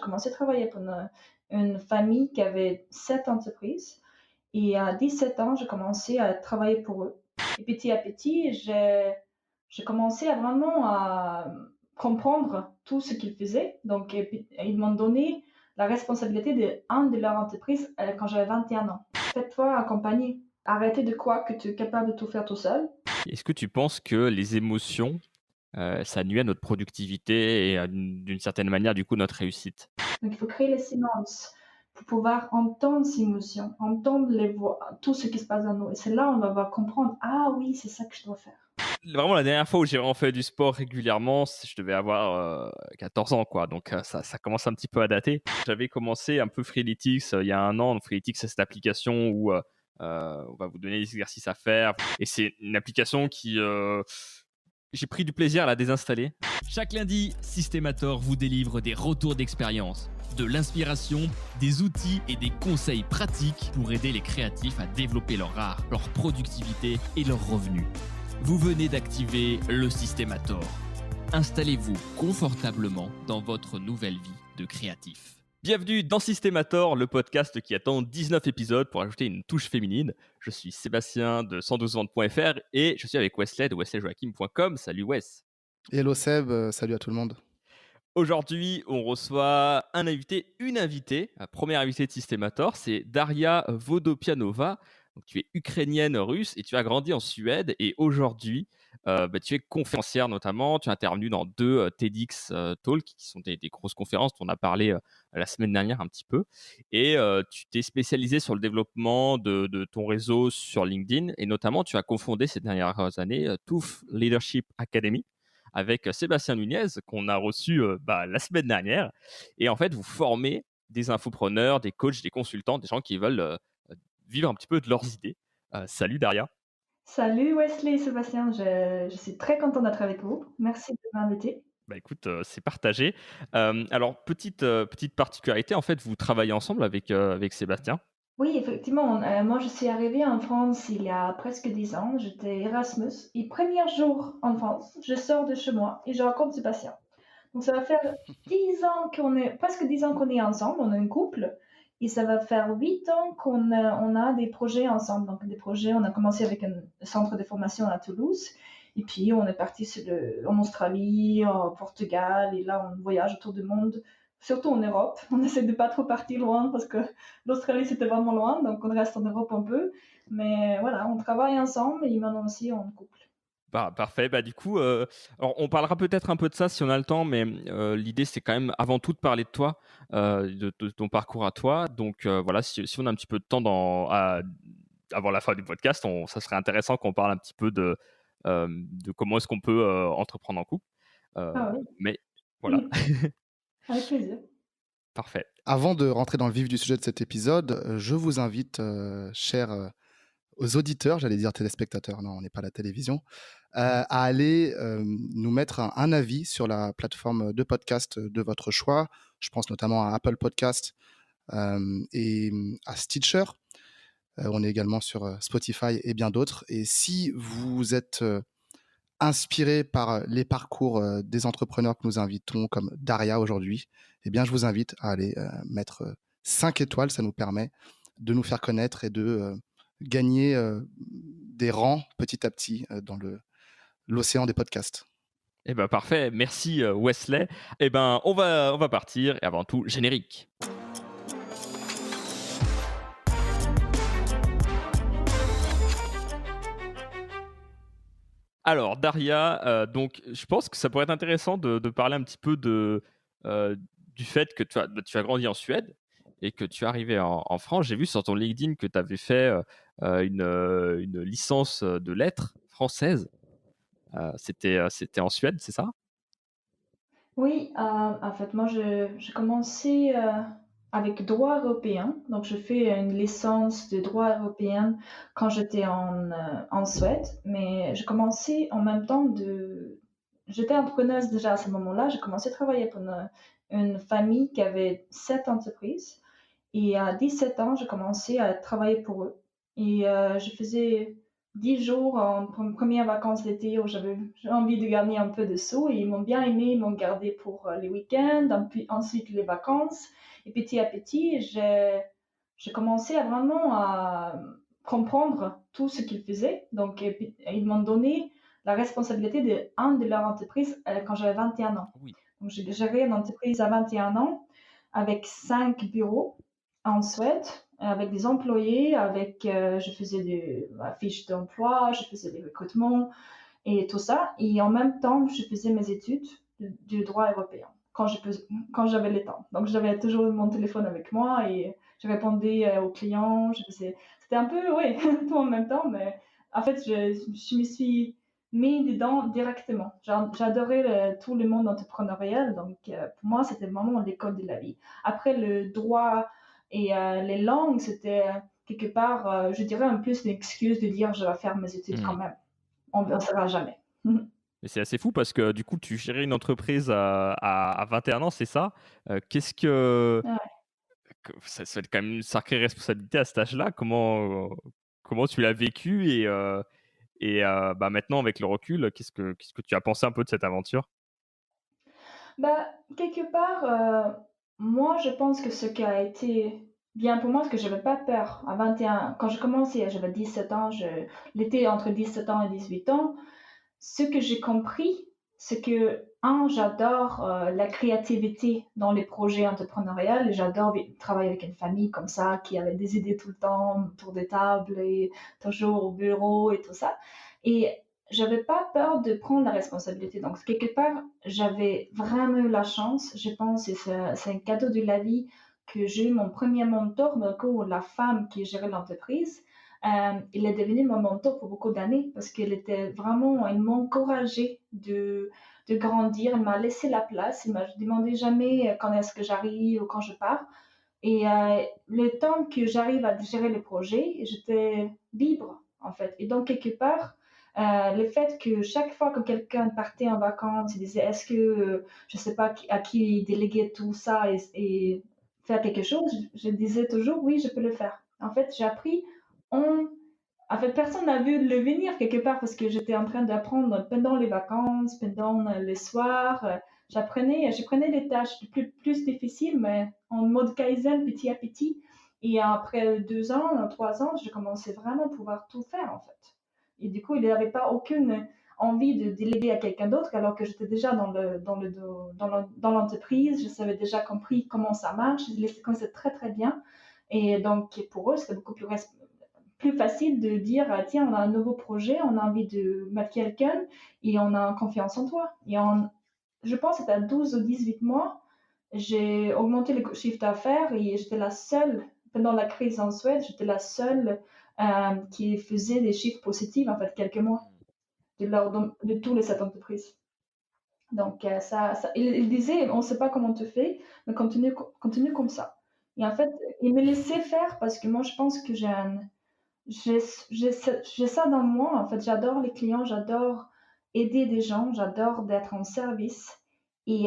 commencé à travailler pour une famille qui avait 7 entreprises et à 17 ans, j'ai commencé à travailler pour eux et petit à petit, j'ai commencé à vraiment à comprendre tout ce qu'ils faisaient. Donc ils m'ont donné la responsabilité de leur entreprise, quand j'avais 21 ans. Faites-toi accompagner. Arrêtez de croire que tu es capable de tout faire tout seul. Est-ce que tu penses que les émotions, ça nuit à notre productivité et d'une certaine manière, du coup, notre réussite? Donc il faut créer les silences pour pouvoir entendre ces émotions, entendre les voix, tout ce qui se passe dans nous. Et c'est là où on va comprendre, ah oui, c'est ça que je dois faire. Vraiment la dernière fois où j'ai vraiment fait du sport régulièrement, je devais avoir, 14 ans quoi, donc ça commence un petit peu à dater. J'avais commencé un peu Freeletics, il y a 1 an. Donc Freeletics, c'est cette application où, on va vous donner des exercices à faire et c'est une application qui, j'ai pris du plaisir à la désinstaller. Chaque lundi, Systemator vous délivre des retours d'expérience, de l'inspiration, des outils et des conseils pratiques pour aider les créatifs à développer leur art, leur productivité et leurs revenus. Vous venez d'activer le Systemator. Installez-vous confortablement dans votre nouvelle vie de créatif. Bienvenue dans Systemator, le podcast qui attend 19 épisodes pour ajouter une touche féminine. Je suis Sébastien de 112ventes.fr et je suis avec Wesley de wesleyjoachim.com. Salut Wes. Hello Seb, salut à tout le monde. Aujourd'hui, on reçoit un invité, une invitée, la première invitée de Systemator, c'est Daria Vodopianova. Donc, tu es ukrainienne russe et tu as grandi en Suède. Et aujourd'hui, tu es conférencière notamment. Tu es intervenue dans 2 TEDx Talk, qui sont des grosses conférences dont on a parlé la semaine dernière un petit peu. Et tu t'es spécialisée sur le développement de ton réseau sur LinkedIn. Et notamment, tu as cofondé ces dernières années TUF Leadership Academy avec Sébastien Nunez, qu'on a reçu la semaine dernière. Et en fait, vous formez des infopreneurs, des coachs, des consultants, des gens qui veulent vivre un petit peu de leurs idées. Salut Daria. Salut Wesley et Sébastien, je suis très contente d'être avec vous. Merci de m'inviter. Bah écoute, c'est partagé. Alors, petite particularité, en fait, vous travaillez ensemble avec Sébastien. Oui, effectivement, moi je suis arrivée en France il y a presque 10 ans, j'étais Erasmus et premier jour en France, je sors de chez moi et je rencontre Sébastien. Donc ça va faire 10 ans presque 10 ans qu'on est ensemble, on est un couple, et ça va faire 8 ans on a des projets ensemble. Donc des projets, on a commencé avec un centre de formation à Toulouse, et puis on est parti en Australie, au Portugal, et là on voyage autour du monde, surtout en Europe. On essaie de pas trop partir loin parce que l'Australie c'était vraiment loin, donc on reste en Europe un peu. Mais voilà, on travaille ensemble et maintenant aussi en couple. Bah, parfait. Bah, du coup, alors on parlera peut-être un peu de ça si on a le temps, mais l'idée, c'est quand même avant tout de parler de toi, de ton parcours à toi. Donc voilà, si on a un petit peu de temps avant la fin du podcast, ça serait intéressant qu'on parle un petit peu de comment est-ce qu'on peut entreprendre en couple. Ah oui, Mais voilà, avec plaisir. parfait. Avant de rentrer dans le vif du sujet de cet épisode, je vous invite, chers, aux auditeurs, j'allais dire téléspectateurs, non, on n'est pas à la télévision, à aller, nous mettre un avis sur la plateforme de podcast de votre choix. Je pense notamment à Apple Podcast, et à Stitcher. On est également sur, Spotify et bien d'autres, et si vous êtes, inspiré par les parcours des entrepreneurs que nous invitons, comme Daria aujourd'hui, eh bien, je vous invite à aller mettre 5 étoiles. Ça nous permet de nous faire connaître et de gagner des rangs petit à petit dans l'océan des podcasts. Eh ben parfait. Merci Wesley. Eh ben on va partir. Et avant tout, générique. Alors Daria, donc je pense que ça pourrait être intéressant de parler un petit peu du fait que tu as grandi en Suède et que tu es arrivé en France. J'ai vu sur ton LinkedIn que tu avais fait, une licence, de lettres françaises. C'était en Suède, c'est ça? Oui, en fait, moi, j'ai commencé avec droit européen. Donc, je fais une licence de droit européen quand j'étais en Suède. Mais j'ai commencé en même temps J'étais entrepreneuse déjà à ce moment-là. J'ai commencé à travailler pour une famille qui avait 7 entreprises. Et à 17 ans, j'ai commencé à travailler pour eux. Et je faisais 10 jours pour mes premières vacances d'été où j'ai envie de gagner un peu de sous. Et ils m'ont bien aimé, ils m'ont gardé pour les week-ends, puis ensuite les vacances. Et petit à petit, j'ai commencé à vraiment à comprendre tout ce qu'ils faisaient. Donc, ils m'ont donné la responsabilité de leur entreprise quand j'avais 21 ans. Oui. Donc, j'ai géré une entreprise à 21 ans avec 5 bureaux en Suède, avec des employés, je faisais des fiches d'emploi, je faisais des recrutements et tout ça. Et en même temps, je faisais mes études du droit européen quand j'avais le temps. Donc, j'avais toujours mon téléphone avec moi et je répondais aux clients. C'était un peu, oui, tout en même temps, mais en fait, je me suis mis dedans directement. J'adorais tout le monde entrepreneurial, donc pour moi, c'était vraiment l'école de la vie. Après, le droit et les langues, c'était quelque part, je dirais, un plus une excuse de dire je vais faire mes études quand même. On ne saura jamais. Mais c'est assez fou parce que du coup, tu gérais une entreprise à 21 ans, c'est ça? Qu'est-ce Ouais. ça va être quand même une sacrée responsabilité à cet âge-là. Comment tu l'as vécu bah, maintenant avec le recul, qu'est-ce que tu as pensé un peu de cette aventure? Bah, quelque part, moi, je pense que ce qui a été bien pour moi, c'est que je n'avais pas peur. À 21, quand j'ai commencé, j'avais 17 ans, l'été entre 17 ans et 18 ans. Ce que j'ai compris, c'est que, j'adore la créativité dans les projets entrepreneuriaux. J'adore travailler avec une famille comme ça, qui avait des idées tout le temps autour des tables et toujours au bureau et tout ça. Et j'avais pas peur de prendre la responsabilité. Donc, quelque part, j'avais vraiment eu la chance, je pense, et c'est un cadeau de la vie que j'ai eu mon premier mentor, Mirko, la femme qui gérait l'entreprise. Il est devenu mon mentor pour beaucoup d'années parce il m'a encouragé de grandir. Il m'a laissé la place. Il m'a demandé jamais quand est-ce que j'arrive ou quand je pars. Et le temps que j'arrive à gérer les projets, j'étais libre, en fait. Et donc, quelque part, le fait que chaque fois que quelqu'un partait en vacances, il disait, est-ce que, je ne sais pas à qui déléguer tout ça et faire quelque chose, je disais toujours, oui, je peux le faire. En fait, j'ai appris en en fait, personne n'a vu le venir quelque part parce que j'étais en train d'apprendre pendant les vacances, pendant les soirs. J'apprenais les tâches plus difficiles, mais en mode Kaizen, petit à petit. Et après 2 ans, 3 ans, j'ai commencé vraiment à pouvoir tout faire, en fait. Et du coup, il n'y avait pas aucune envie de déléguer à quelqu'un d'autre, alors que j'étais déjà dans l'entreprise, je savais déjà compris comment ça marche, je les connaissais très, très bien. Et donc, pour eux, c'était beaucoup plus facile de dire, tiens, on a un nouveau projet, on a envie de mettre quelqu'un et on a confiance en toi. Je pense que c'était à 12 ou 18 mois, j'ai augmenté le chiffre d'affaires et j'étais la seule, pendant la crise en Suède, j'étais la seule qui faisait des chiffres positifs, en fait, quelques mois de tous les 7 entreprises. Donc, il disait, on ne sait pas comment tu fais, mais continue comme ça. Et en fait, il me laissait faire parce que moi, je pense que j'ai ça dans moi. En fait, j'adore les clients, j'adore aider des gens, j'adore d'être en service. Et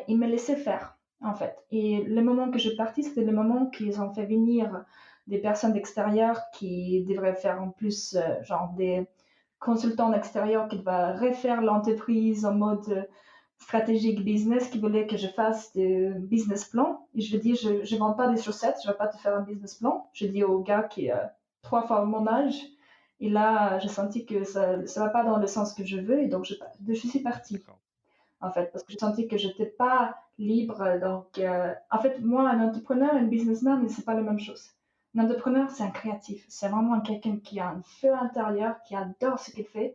ils me laissaient faire, en fait. Et le moment que je suis partie, c'était le moment qu'ils ont fait venir des personnes d'extérieur qui devraient faire en plus, genre des consultants extérieurs qui devaient refaire l'entreprise en mode stratégique business, qui voulaient que je fasse des business plans. Et je lui dis, je ne vends pas des chaussettes, je ne vais pas te faire un business plan. Je dis au gars qui est 3 fois mon âge. Et là, j'ai senti que ça ne va pas dans le sens que je veux. Et donc, je suis partie, D'accord. en fait, parce que j'ai senti que je n'étais pas libre. Donc, en fait, moi, un entrepreneur, un businessman, c'est pas la même chose. Un entrepreneur, c'est un créatif. C'est vraiment quelqu'un qui a un feu intérieur, qui adore ce qu'il fait.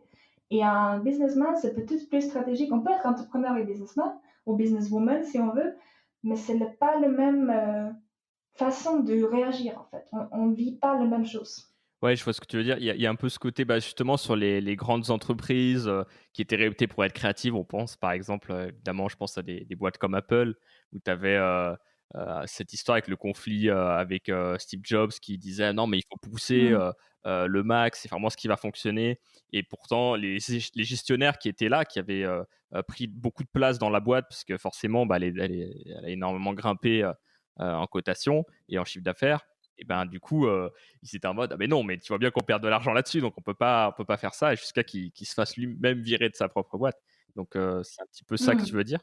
Et un businessman, c'est peut-être plus stratégique. On peut être entrepreneur et businessman, ou businesswoman si on veut, mais ce n'est pas la même façon de réagir, en fait. On ne vit pas la même chose. Ouais, je vois ce que tu veux dire. Il y a un peu ce côté, bah, justement, sur les grandes entreprises qui étaient réputées pour être créatives. On pense, par exemple, évidemment, je pense à des boîtes comme Apple, où tu avais cette histoire avec le conflit avec Steve Jobs qui disait non, mais il faut pousser Mm. le max, c'est vraiment ce qui va fonctionner. Et pourtant, les gestionnaires qui étaient là, qui avaient pris beaucoup de place dans la boîte, parce que forcément, bah, elle a énormément grimpé en cotation et en chiffre d'affaires. Et ben du coup, ils étaient en mode: «Ah mais non, mais tu vois bien qu'on perd de l'argent là-dessus, donc on peut pas faire ça», et jusqu'à qu'il se fasse lui-même virer de sa propre boîte. Donc c'est un petit peu ça que tu Mmh. veux dire?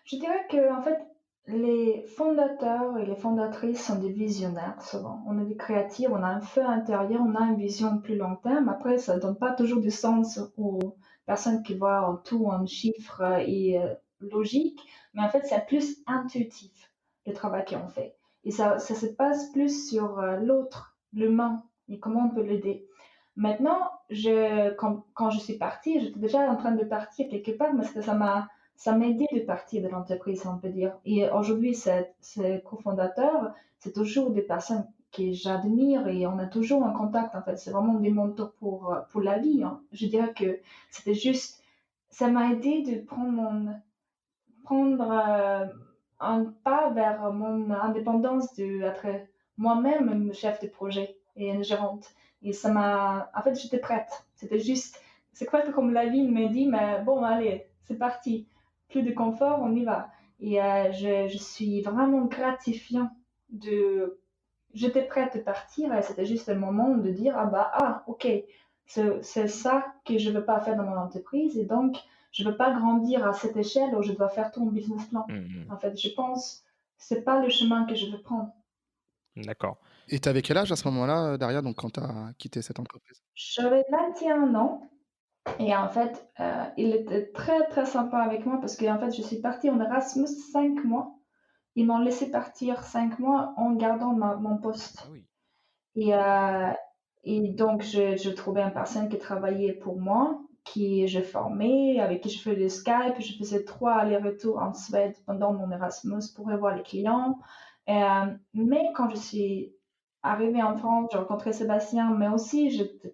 Je dirais que en fait, les fondateurs et les fondatrices sont des visionnaires souvent. On est des créatifs, on a un feu intérieur, on a une vision plus long terme. Après, ça donne pas toujours du sens aux personnes qui voient tout en chiffres et logique, mais en fait, c'est plus intuitif, le travail qu'on fait. Et ça se passe plus sur l'autre, l'humain, et comment on peut l'aider. Maintenant, quand je suis partie, j'étais déjà en train de partir quelque part, mais ça m'a aidé de partir de l'entreprise, on peut dire. Et aujourd'hui, ces cofondateurs, c'est toujours des personnes que j'admire et on a toujours un contact, en fait. C'est vraiment des mentors pour la vie, hein. Je dirais que c'était juste, ça m'a aidé de prendre un pas vers mon indépendance d'être moi-même chef de projet et une gérante. Et ça m'a, en fait, j'étais prête. C'était juste, c'est presque comme la vie me dit, mais bon, allez, c'est parti. Plus de confort, on y va. Et je suis vraiment gratifiant de, j'étais prête de partir et c'était juste un moment de dire, ah bah, ah, ok, c'est ça que je veux pas faire dans mon entreprise et donc je veux pas grandir à cette échelle où je dois faire tout mon business plan. Mmh. En fait, je pense c'est pas le chemin que je veux prendre. D'accord. Et tu avais quel âge à ce moment-là, Daria, donc quand tu as quitté cette entreprise? J'avais 21 ans et en fait, il était très très sympa avec moi parce que en fait, je suis partie en Erasmus 5 mois. Ils m'ont laissé partir 5 mois en gardant mon Ah poste. oui. Et, euh, et donc, je trouvais une personne qui travaillait pour moi, qui je formais, avec qui je faisais du Skype. Je faisais 3 allers-retours en Suède pendant mon Erasmus pour aller voir les clients. Mais quand je suis arrivée en France, j'ai rencontré Sébastien, mais aussi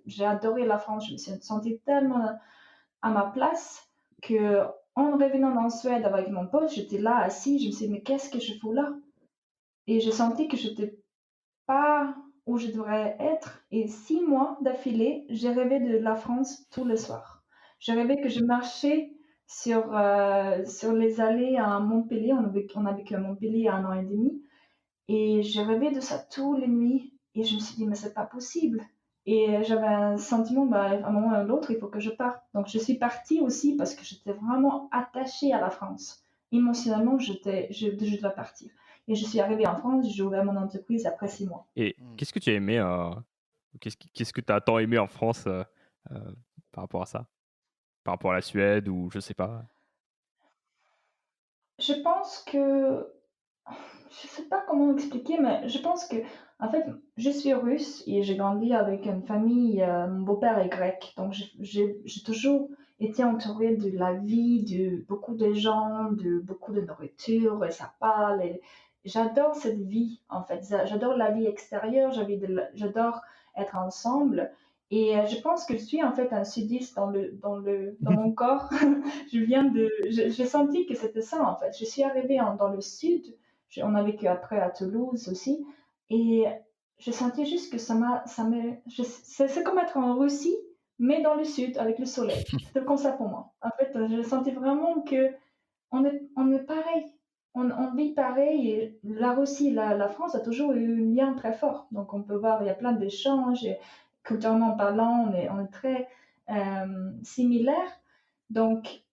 j'ai adoré la France. Je me suis sentie tellement à ma place que en revenant en Suède avec mon poste, j'étais là assis. Je me suis dit, mais qu'est-ce que je fous là? Et j'ai senti que j'étais pas où je devrais être. Et 6 mois d'affilée, j'ai rêvé de la France tous les soirs. J'ai rêvé que je marchais sur les allées à Montpellier. On a vécu à Montpellier 1 an et demi. Et j'ai rêvé de ça tous les nuits. Et je me suis dit, mais c'est pas possible. Et j'avais un sentiment, bah, à un moment ou à l'autre, il faut que je parte. Donc je suis partie aussi parce que j'étais vraiment attachée à la France. Émotionnellement, je dois partir. Et je suis arrivée en France, j'ai ouvert mon entreprise après 6 mois. Et Mmh. qu'est-ce que tu as aimé, qu'est-ce que tu as tant aimé en France, par rapport à ça? Par rapport à la Suède ou je sais pas? Je pense que, je sais pas comment expliquer, mais je pense que, en fait, je suis russe et j'ai grandi avec une famille, mon beau-père est grec, donc j'ai toujours été entourée de la vie, de beaucoup de gens, de beaucoup de nourriture, et ça parle, et j'adore cette vie, en fait. J'adore la vie extérieure, j'adore être ensemble, et je pense que je suis en fait un sudiste dans mon corps. J'ai senti que c'était ça en fait. Je suis arrivée dans le sud, on a vécu après à Toulouse aussi, et je sentais juste que c'est comme être en Russie, mais dans le sud avec le soleil. C'était comme ça pour moi. En fait, je sentais vraiment que on est pareil. On vit pareil et la Russie, la France a toujours eu un lien très fort. Donc on peut voir, il y a plein d'échanges et culturellement parlant, on est très similaires. Donc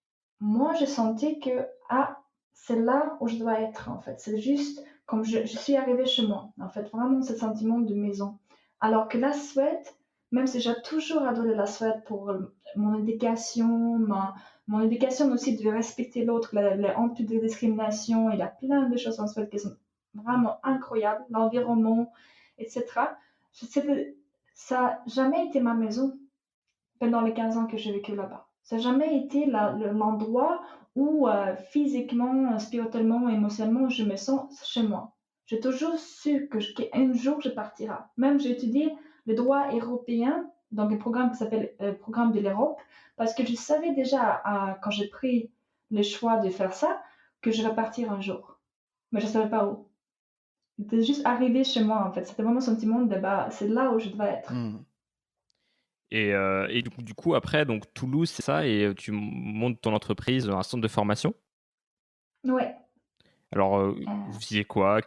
moi, je sentais que ah, c'est là où je dois être en fait. C'est juste comme je suis arrivée chez moi. En fait, vraiment ce sentiment de maison. Alors que la Suède, même si j'ai toujours adoré la Suède pour mon éducation, mon éducation aussi de respecter l'autre, la anti-discrimination, il y a plein de choses en Suède qui sont vraiment incroyables, l'environnement, etc. Ça n'a jamais été ma maison pendant les 15 ans que j'ai vécu là-bas. Ça n'a jamais été l'endroit où physiquement, spirituellement, émotionnellement, je me sens chez moi. J'ai toujours su qu'un jour je partirai. Même j'ai étudié le droit européen, donc un programme qui s'appelle Programme de l'Europe, parce que je savais déjà quand j'ai pris le choix de faire ça que je vais partir un jour. Mais je ne savais pas où. C'était juste arrivé chez moi en fait. C'était vraiment un sentiment de bah, c'est là où je dois être. Mmh. Et du coup après donc Toulouse, c'est ça, et tu montes ton entreprise, un centre de formation? Ouais. Alors, Euh, vous faisiez quoi?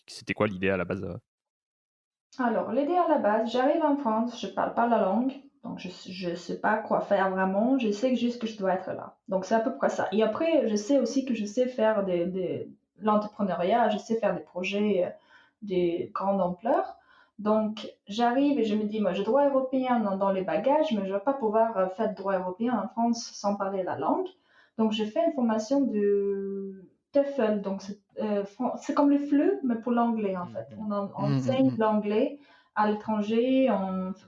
C'était quoi l'idée à la base? Alors, l'idée à la base, j'arrive en France, je parle pas la langue, donc je sais pas quoi faire vraiment, je sais juste que je dois être là. Donc, c'est à peu près ça. Et après, je sais aussi que je sais faire l'entrepreneuriat, je sais faire des projets de grande ampleur. Donc, j'arrive et je me dis, moi, j'ai droit européen dans les bagages, mais je ne vais pas pouvoir faire droit européen en France sans parler la langue. Donc, j'ai fait une formation de TOEFL, donc c'est comme le FLE, mais pour l'anglais en fait. Mhm. On enseigne Mhm. l'anglais à l'étranger,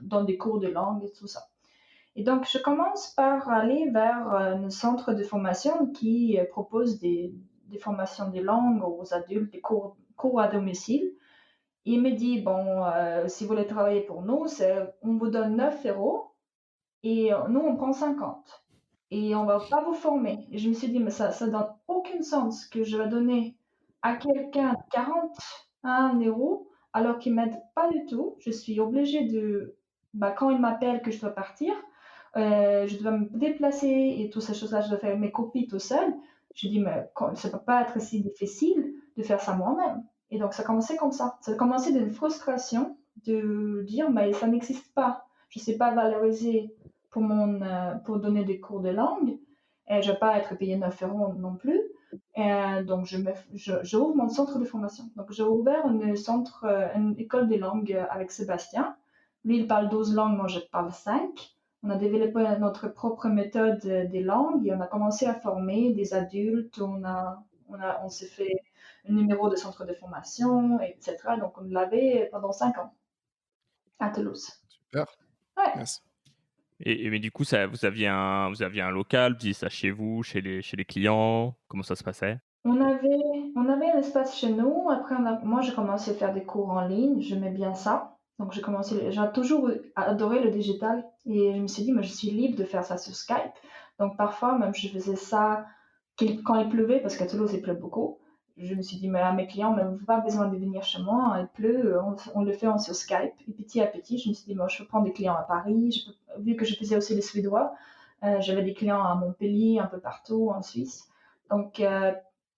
dans des cours de langue et tout ça. Et donc, je commence par aller vers un centre de formation qui propose des formations de langue aux adultes, des cours à domicile. Il me dit, bon, si vous voulez travailler pour nous, on vous donne 9 euros et nous, on prend 50. Et on va pas vous former. Et je me suis dit, mais ça donne aucun sens que je vais donner à quelqu'un 41 euros alors qu'il m'aide pas du tout. Je suis obligée bah, quand il m'appelle que je dois partir, je dois me déplacer et toutes ces choses-là, je dois faire mes copies tout seul. Je dis, mais ça peut pas être si difficile de faire ça moi-même. Et donc, ça a commencé comme ça. Ça a commencé d'une frustration de dire, mais ça n'existe pas. Je sais pas valoriser pour donner des cours de langue. Et je ne vais pas être payé 9 euros non plus. Donc, j'ouvre mon centre de formation. Donc, j'ai ouvert une école de langue avec Sébastien. Lui, il parle 12 langues, moi, je parle 5. On a développé notre propre méthode des langues et on a commencé à former des adultes. On s'est fait un numéro de centre de formation, etc. Donc, on l'avait pendant 5 ans à Toulouse. Super. Ouais. Yes. Mais du coup, vous aviez un local, vous faisiez ça chez vous, chez les clients? Comment ça se passait? On avait un espace chez nous. Après, moi, j'ai commencé à faire des cours en ligne. J'aimais bien ça. Donc, j'ai toujours adoré le digital. Et je me suis dit, mais je suis libre de faire ça sur Skype. Donc, parfois, même, je faisais ça quand il pleuvait, parce qu'à Toulouse, il pleut beaucoup. Je me suis dit, mais à mes clients, même pas besoin de venir chez moi. Il pleut, on le fait sur Skype. Et petit à petit, je me suis dit, moi, je peux prendre des clients à Paris. Vu que je faisais aussi les Suédois, j'avais des clients à Montpellier, un peu partout en Suisse. Donc,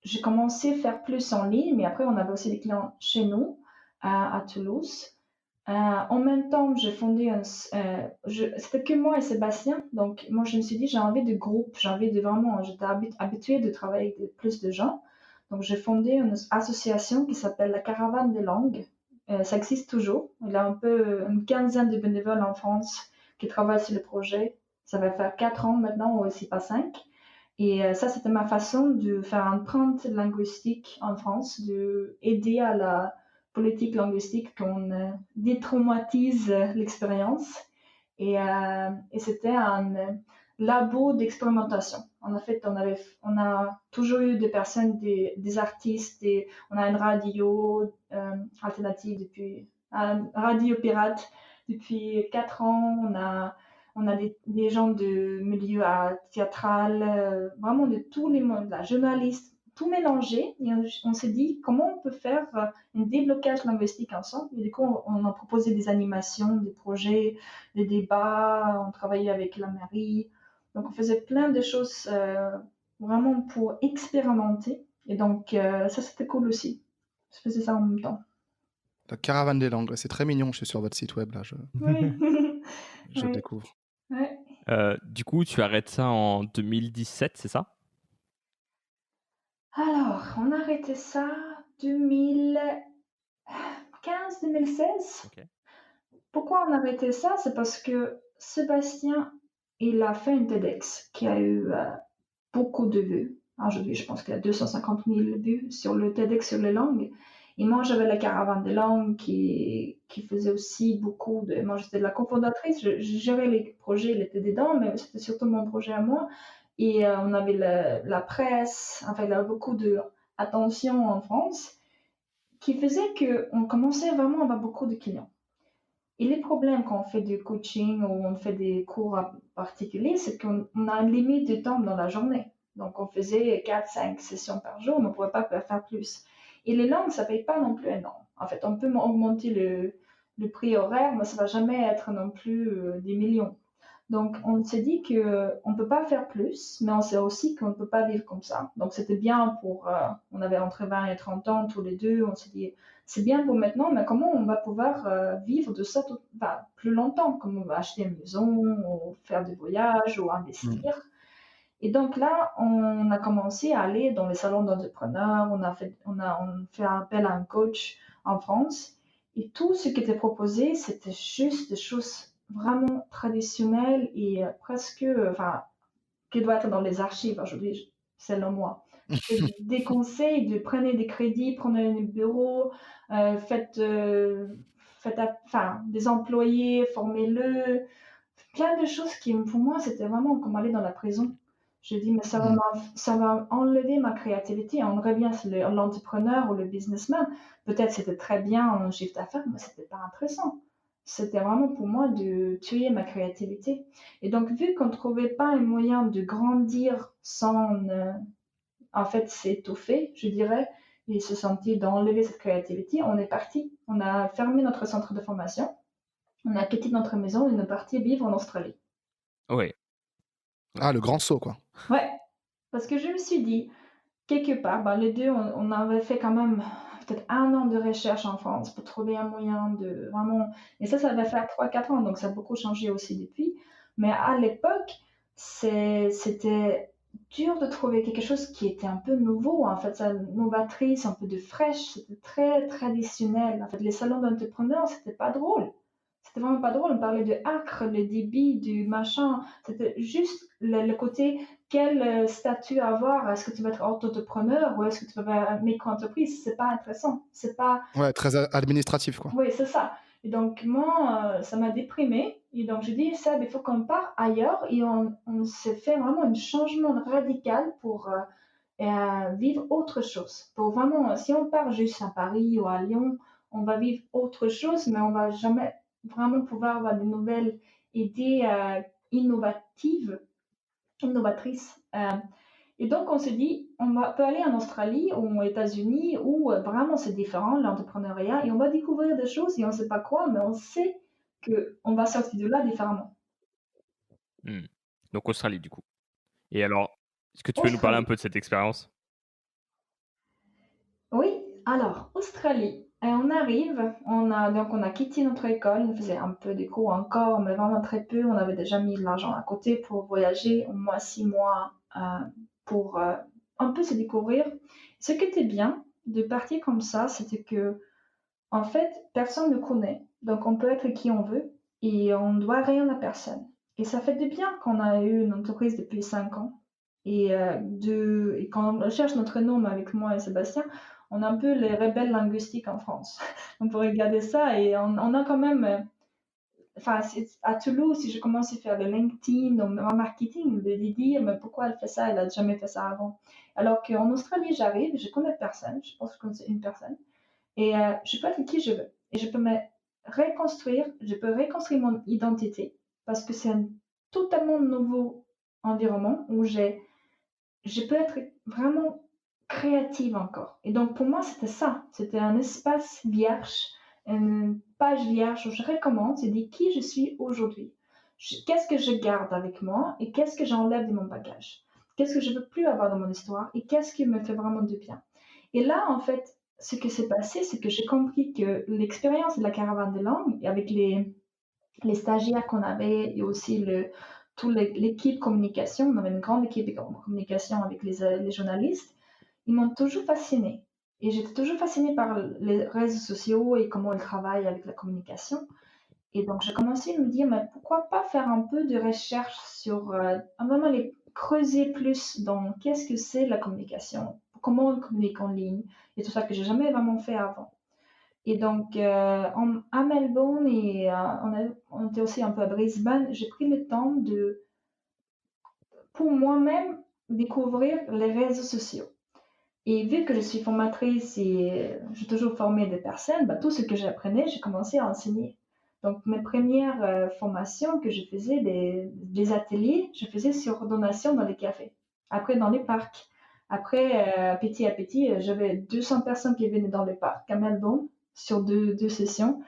j'ai commencé à faire plus en ligne, mais après, on avait aussi des clients chez nous, à Toulouse. En même temps, j'ai fondé c'était que moi et Sébastien. Donc, moi, je me suis dit, j'ai envie de groupe, j'ai envie de vraiment, j'étais habituée de travailler avec plus de gens. Donc, j'ai fondé une association qui s'appelle la Caravane des langues. Ça existe toujours. Il y a un peu une quinzaine de bénévoles en France qui travaillent sur le projet. Ça va faire 4 ans maintenant, ou aussi pas 5. Et ça, c'était ma façon de faire un empreinte linguistique en France, de aider à la politique linguistique, qu'on détraumatise l'expérience. Et c'était un labo d'expérimentation. En fait, on a toujours eu des personnes, des artistes, on a une radio alternative une radio pirate depuis 4 ans. On a des gens de milieu théâtral, vraiment de tous les mondes, la journaliste, tout mélangé. Et on s'est dit comment on peut faire un déblocage linguistique ensemble. Et du coup, on a proposé des animations, des projets, des débats, on travaillait avec la mairie. Donc, on faisait plein de choses vraiment pour expérimenter. Et donc, ça, c'était cool aussi. Je faisais ça en même temps. La caravane des langues, c'est très mignon. Je suis sur votre site web là, Oui. je Ouais. découvre. Ouais. Du coup, tu arrêtes ça en 2017, c'est ça? Alors, on a arrêté ça 2015-2016. Ok. Pourquoi on a arrêté ça? C'est parce que Sébastien, il a fait une TEDx qui a eu beaucoup de vues. Aujourd'hui, je pense qu'il y a 250 000 vues sur le TEDx sur les langues. Et moi, j'avais la caravane des langues qui faisait aussi beaucoup de... Moi, j'étais la cofondatrice, je gérais les projets, il était dedans, mais c'était surtout mon projet à moi. Et on avait la presse, enfin, il y avait beaucoup d'attention en France, qui faisait qu'on commençait vraiment à avoir beaucoup de clients. Et les problèmes quand on fait du coaching ou on fait des cours particuliers, c'est qu'on a une limite de temps dans la journée. Donc, on faisait 4-5 sessions par jour, mais on ne pouvait pas faire plus. Et les langues, ça ne paye pas non plus énorme. En fait, on peut augmenter le prix horaire, mais ça ne va jamais être non plus des millions. Donc, on s'est dit qu'on ne peut pas faire plus, mais on sait aussi qu'on ne peut pas vivre comme ça. Donc, c'était bien on avait entre 20 et 30 ans tous les deux, on s'est dit, c'est bien pour maintenant, mais comment on va pouvoir vivre de ça plus longtemps? Comment on va acheter une maison, ou faire des voyages, ou investir? Et donc là, on a commencé à aller dans les salons d'entrepreneurs, on fait appel à un coach en France. Et tout ce qui était proposé, c'était juste des choses vraiment traditionnelles et presque, qui doivent être dans les archives aujourd'hui, selon moi. Des conseils de prenez des crédits, prenez un bureau, faites des employés, formez-le. Plein de choses qui, pour moi, c'était vraiment comme aller dans la prison. Je dis, mais ça va enlever ma créativité. On revient sur l'entrepreneur ou le businessman. Peut-être c'était très bien en chiffre d'affaires, mais c'était pas intéressant. C'était vraiment pour moi de tuer ma créativité. Et donc, vu qu'on ne trouvait pas un moyen de grandir sans, en fait, s'étouffer, je dirais, et se sentir d'enlever cette créativité, on est parti. On a fermé notre centre de formation. On a quitté notre maison et on est parti vivre en Australie. Ouais. Ah, le grand saut, quoi. Ouais, parce que je me suis dit, quelque part, les deux, on avait fait quand même peut-être 1 an de recherche en France pour trouver un moyen de vraiment... Et ça va faire 3-4 ans, donc ça a beaucoup changé aussi depuis. Mais à l'époque, c'était dur de trouver quelque chose qui était un peu nouveau, en fait, ça, novatrice, un peu de fraîche, c'était très traditionnel. En fait, les salons d'entrepreneurs, c'était pas drôle. C'était vraiment pas drôle, on parlait de acre, le débit, du machin. C'était juste le côté quel statut avoir. Est-ce que tu vas être entrepreneur ou est-ce que tu vas être micro-entreprise? C'est pas intéressant. C'est pas. Ouais, très administratif, quoi. Oui, c'est ça. Et donc, moi, ça m'a déprimée. Et donc, j'ai dit, Seb, il faut qu'on parte ailleurs. Et on s'est fait vraiment un changement radical pour vivre autre chose. Pour vraiment, si on part juste à Paris ou à Lyon, on va vivre autre chose, mais on va jamais vraiment pouvoir avoir de nouvelles idées innovatrices. Et donc, on s'est dit, peut aller en Australie ou aux États-Unis où vraiment c'est différent, l'entrepreneuriat, et on va découvrir des choses et on ne sait pas quoi, mais on sait qu'on va sortir de là différemment. Donc Australie, du coup. Et alors, est-ce que tu peux nous parler un peu de cette expérience? Oui, alors, Australie. Et on arrive, on a quitté notre école, on faisait un peu de cours encore, mais vraiment très peu. On avait déjà mis de l'argent à côté pour voyager, au moins 6 mois, pour un peu se découvrir. Ce qui était bien de partir comme ça, c'était que, en fait, personne ne connaît. Donc, on peut être qui on veut et on ne doit rien à personne. Et ça fait du bien qu'on a eu une entreprise depuis 5 ans. Et quand on cherche notre nom avec moi et Sébastien, on a un peu les rebelles linguistiques en France. On peut regarder ça et on a quand même... à Toulouse, si je commence à faire le LinkedIn, donc le marketing, de lui dire, mais pourquoi elle fait ça, elle n'a jamais fait ça avant. Alors qu'en Australie, j'arrive, je connais personne, je pense que je connais une personne, et je peux être qui je veux. Et je peux reconstruire mon identité, parce que c'est un totalement nouveau environnement où je peux être vraiment créative encore. Et donc, pour moi, c'était ça. C'était un espace vierge, une page vierge où je recommence et dis qui je suis aujourd'hui. Qu'est-ce que je garde avec moi et qu'est-ce que j'enlève de mon bagage. Qu'est-ce que je veux plus avoir dans mon histoire et qu'est-ce qui me fait vraiment du bien. Et là, en fait, ce qui s'est passé, c'est que j'ai compris que l'expérience de la caravane des langues, avec les stagiaires qu'on avait et aussi toute l'équipe communication, on avait une grande équipe de communication avec les journalistes, ils m'ont toujours fascinée. Et j'étais toujours fascinée par les réseaux sociaux et comment ils travaillent avec la communication. Et donc, j'ai commencé à me dire, mais pourquoi pas faire un peu de recherche sur, vraiment les creuser plus dans qu'est-ce que c'est la communication, comment on communique en ligne, et tout ça que j'ai jamais vraiment fait avant. Et donc, à Melbourne et on était aussi un peu à Brisbane, j'ai pris le temps pour moi-même, découvrir les réseaux sociaux. Et vu que je suis formatrice et j'ai toujours formé des personnes, tout ce que j'apprenais, j'ai commencé à enseigner. Donc, mes premières formations que je faisais, des ateliers, je faisais sur donation dans les cafés, après dans les parcs. Après, petit à petit, j'avais 200 personnes qui venaient dans les parcs à Melbourne sur deux sessions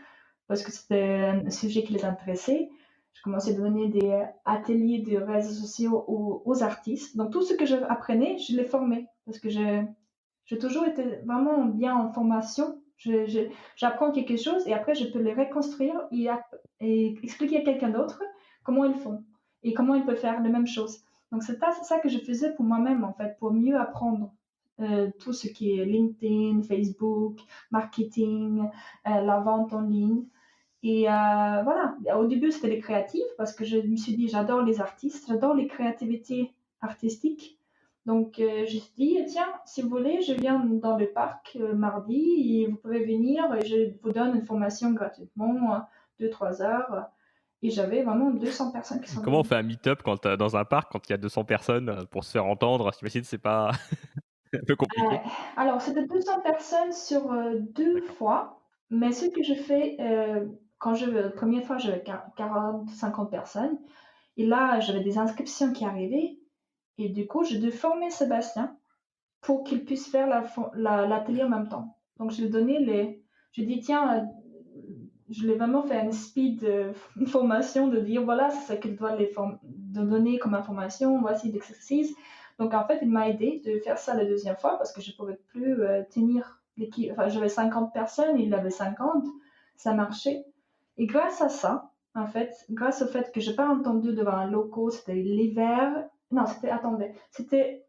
parce que c'était un sujet qui les intéressait. Je commençais à donner des ateliers de réseaux sociaux aux artistes. Donc, tout ce que j'apprenais, je les formais parce que j'ai toujours été vraiment bien en formation. J'apprends quelque chose et après, je peux le reconstruire et expliquer à quelqu'un d'autre comment ils font et comment ils peuvent faire la même chose. Donc, c'est ça que je faisais pour moi-même, en fait, pour mieux apprendre tout ce qui est LinkedIn, Facebook, marketing, la vente en ligne. Et voilà, au début, c'était les créatifs parce que je me suis dit, j'adore les artistes, j'adore les créativités artistiques. Donc, je me suis dit, tiens, si vous voulez, je viens dans le parc mardi et vous pouvez venir et je vous donne une formation gratuitement, 2-3 heures. Et j'avais vraiment 200 personnes qui sont Comment on venues. fait un meet-up dans un parc quand il y a 200 personnes pour se faire entendre? J'imagine que c'est pas un peu compliqué. Alors, c'était 200 personnes sur 2 D'accord. fois, mais ce que je fais, la première fois, j'avais 40, 50 personnes, et là, j'avais des inscriptions qui arrivaient, et du coup, je devais former Sébastien pour qu'il puisse faire l'atelier en même temps. Donc, je lui ai donné je lui ai dit, tiens, je l'ai vraiment fait une speed formation de dire, voilà, c'est ça qu'il doit de donner comme information, voici l'exercice. Donc, en fait, il m'a aidé de faire ça la deuxième fois parce que je ne pouvais plus tenir l'équipe. Enfin, j'avais 50 personnes, il avait 50, ça marchait. Et grâce à ça, en fait, grâce au fait que je n'ai pas entendu devant un loco, c'était l'hiver, non, c'était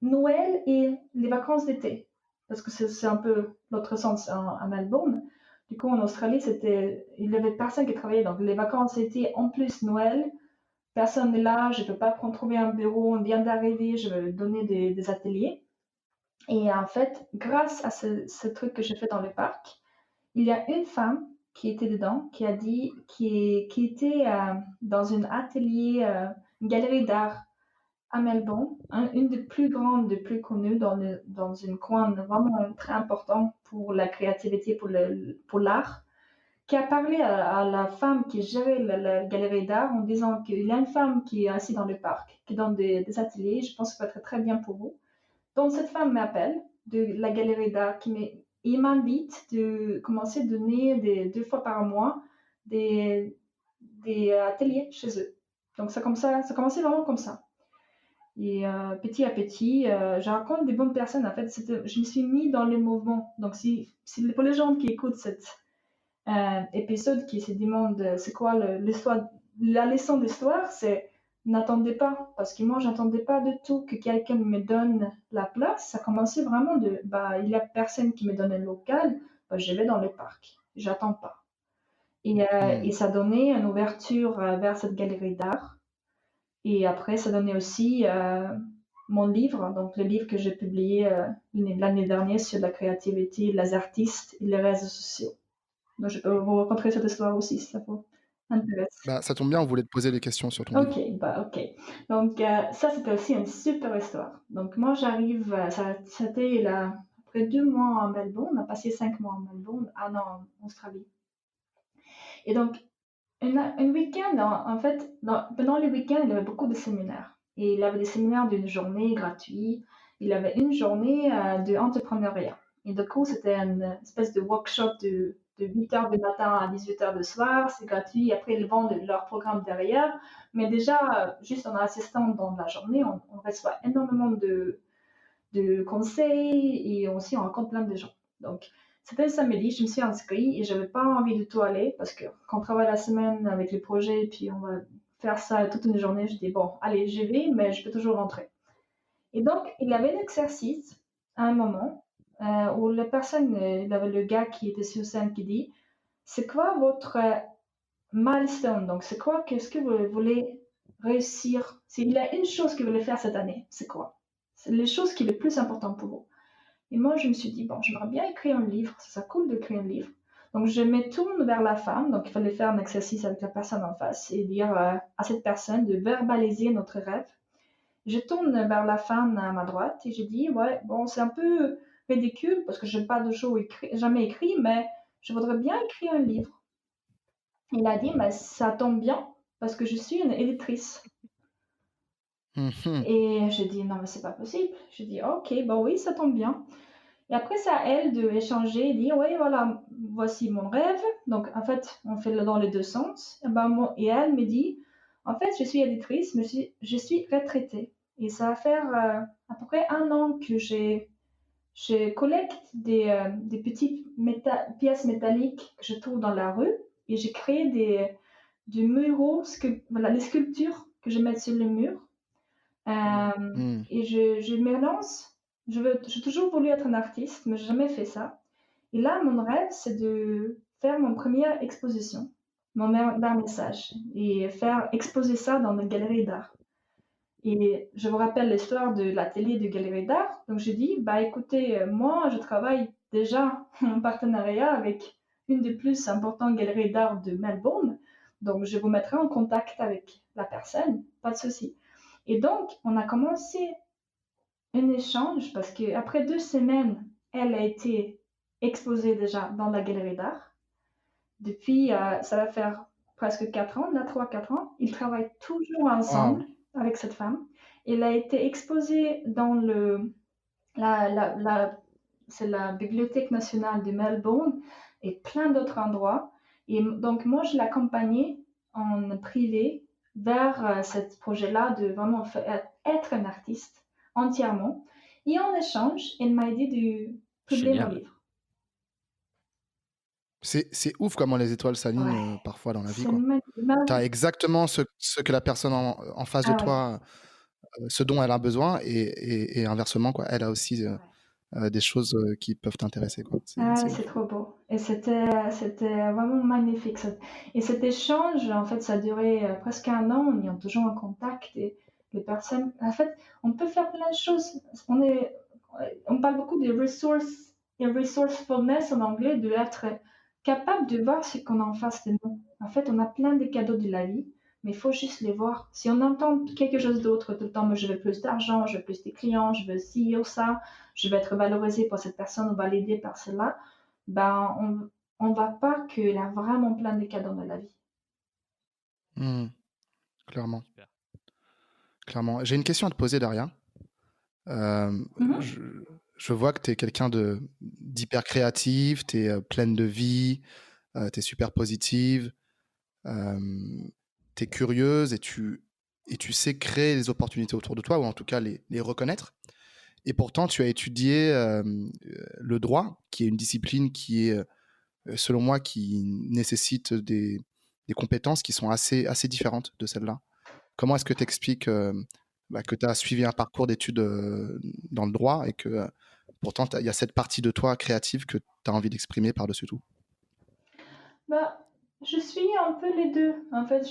Noël et les vacances d'été, parce que c'est un peu l'autre sens à Melbourne. Du coup, en Australie, il y avait personne qui travaillait, donc les vacances d'été en plus Noël, personne n'est là, je ne peux pas trouver un bureau, on vient d'arriver, je vais donner des ateliers. Et en fait, grâce à ce truc que j'ai fait dans le parc, il y a une femme qui était dedans, qui a dit, qui était dans un atelier, une galerie d'art à Melbourne, une des plus grandes, des plus connues dans une coin vraiment très important pour la créativité, pour l'art, qui a parlé à la femme qui gérait la galerie d'art en disant qu'il y a une femme qui est assise dans le parc, qui donne des ateliers, je pense que ça va être très bien pour vous. Donc cette femme m'appelle de la galerie d'art il m'invite de commencer à donner 2 fois par mois des ateliers chez eux. Donc ça a commencé vraiment comme ça. Et petit à petit, je rencontre des bonnes personnes. En fait, je me suis mis dans le mouvement. Donc, pour les gens qui écoutent cet épisode, qui se demandent c'est quoi l'histoire, la leçon d'histoire, c'est n'attendez pas. Parce que moi, j'attendais pas du tout que quelqu'un me donne la place. Ça commençait vraiment il y a personne qui me donne un local, je vais dans le parc. J'attends pas. Et ça donnait une ouverture vers cette galerie d'art. Et après, ça donnait aussi mon livre, donc le livre que j'ai publié l'année dernière sur la créativité, les artistes et les réseaux sociaux. Donc, je peux vous raconter cette histoire aussi, si ça vous intéresse. Bah, ça tombe bien, on voulait te poser des questions sur ton livre. Ok. Donc, ça, c'était aussi une super histoire. Donc, moi, j'arrive, c'était là, après 2 mois en Melbourne, on a passé 5 mois en Melbourne, un an en Australie. Et donc, un week-end, en fait, pendant le week-end, il y avait beaucoup de séminaires. Et il y avait des séminaires d'une journée gratuite. Il y avait une journée d'entrepreneuriat. Et du coup, c'était une espèce de workshop de 8h du matin à 18h du soir. C'est gratuit. Après, ils vendent leur programme derrière. Mais déjà, juste en assistant dans la journée, on reçoit énormément de conseils et aussi on rencontre plein de gens. Donc, c'était le samedi, je me suis inscrite et j'avais pas envie de tout aller parce que quand on travaille la semaine avec les projets, puis on va faire ça toute une journée, je dis bon, allez, j'y vais, mais je peux toujours rentrer. Et donc, il y avait un exercice à un moment où la personne, il y avait le gars qui était sur scène qui dit, c'est quoi votre milestone? Donc, c'est quoi, qu'est-ce que vous voulez réussir? S'il y a une chose que vous voulez faire cette année, c'est quoi? C'est les choses qui sont les plus importantes pour vous. Et moi, je me suis dit, bon, j'aimerais bien écrire un livre, ça serait cool d'écrire un livre. Donc, je me tourne vers la femme, donc il fallait faire un exercice avec la personne en face et dire à cette personne de verbaliser notre rêve. Je tourne vers la femme à ma droite et je dis, ouais, bon, c'est un peu ridicule parce que je n'ai pas de jour jamais écrit, mais je voudrais bien écrire un livre. Il a dit, mais ça tombe bien parce que je suis une éditrice. Et j'ai dit, non, mais c'est pas possible. J'ai dit, ok, bah oui, ça tombe bien. Et après, c'est à elle d'échanger, dire, oui, voilà, voici mon rêve. Donc, en fait, on fait dans les deux sens. Et elle me dit, en fait, je suis éditrice, mais je suis retraitée. Et ça va faire à peu près 1 an que je collecte des petites pièces métalliques que je trouve dans la rue et j'ai créé des muraux, voilà, les sculptures que je mets sur le mur. Hmm. Et je me lance. J'ai toujours voulu être un artiste, mais j'ai jamais fait ça. Et là, mon rêve, c'est de faire mon première exposition, mon vernissage, et faire exposer ça dans une galerie d'art. Et je vous rappelle l'histoire de l'atelier de galerie d'art. Donc, j'ai dit, bah écoutez, moi, je travaille déjà en partenariat avec une des plus importantes galeries d'art de Melbourne. Donc, je vous mettrai en contact avec la personne, pas de souci. Et donc, on a commencé un échange parce qu'après 2 semaines, elle a été exposée déjà dans la galerie d'art. Depuis, ça va faire presque 4 ans, là, 3-4 ans. Ils travaillent toujours Wow. ensemble avec cette femme. Elle a été exposée dans c'est la Bibliothèque nationale de Melbourne et plein d'autres endroits. Et donc, moi, je l'accompagnais en privé vers ce projet-là de vraiment être un artiste entièrement. Et en échange, elle m'a aidé de publier mon Génial. livre. C'est ouf comment les étoiles s'alignent Ouais, parfois dans la vie, c'est quoi. Tu as magique. exactement ce que la personne en face de Ah oui, toi, ce dont elle a besoin, et inversement, quoi. Elle a aussi ouais. des choses qui peuvent t'intéresser, quoi. Ah, C'est oui, c'est ouf. trop beau. Et c'était vraiment magnifique. Et cet échange, en fait, ça a duré presque 1 an. On est toujours en contact. Et les personnes, en fait, on peut faire plein de choses. On parle beaucoup de resource et resourcefulness en anglais, de être capable de voir ce qu'on a en face de nous. En fait, on a plein de cadeaux de la vie, mais il faut juste les voir. Si on entend quelque chose d'autre tout le temps, mais je veux plus d'argent, je veux plus de clients, je veux ci ou ça, je vais être valorisé par cette personne ou validé par cela, ben, on va pas qu'il a vraiment plein de cadeaux dans la vie. Hmm, clairement, Super. clairement. J'ai une question à te poser, Daria. Euh, Mhm. je, je vois que tu es quelqu'un d'hyper créatif, tu es pleine de vie, tu es super positive, tu es curieuse, et tu sais créer les opportunités autour de toi, ou en tout cas les reconnaître. Et pourtant, tu as étudié le droit, qui est une discipline qui est, selon moi, qui nécessite des compétences qui sont assez différentes de celles-là. Comment est-ce que tu expliques que tu as suivi un parcours d'études dans le droit, et que pourtant il y a cette partie de toi créative que tu as envie d'exprimer par-dessus tout? Bah, je suis un peu les deux. En fait,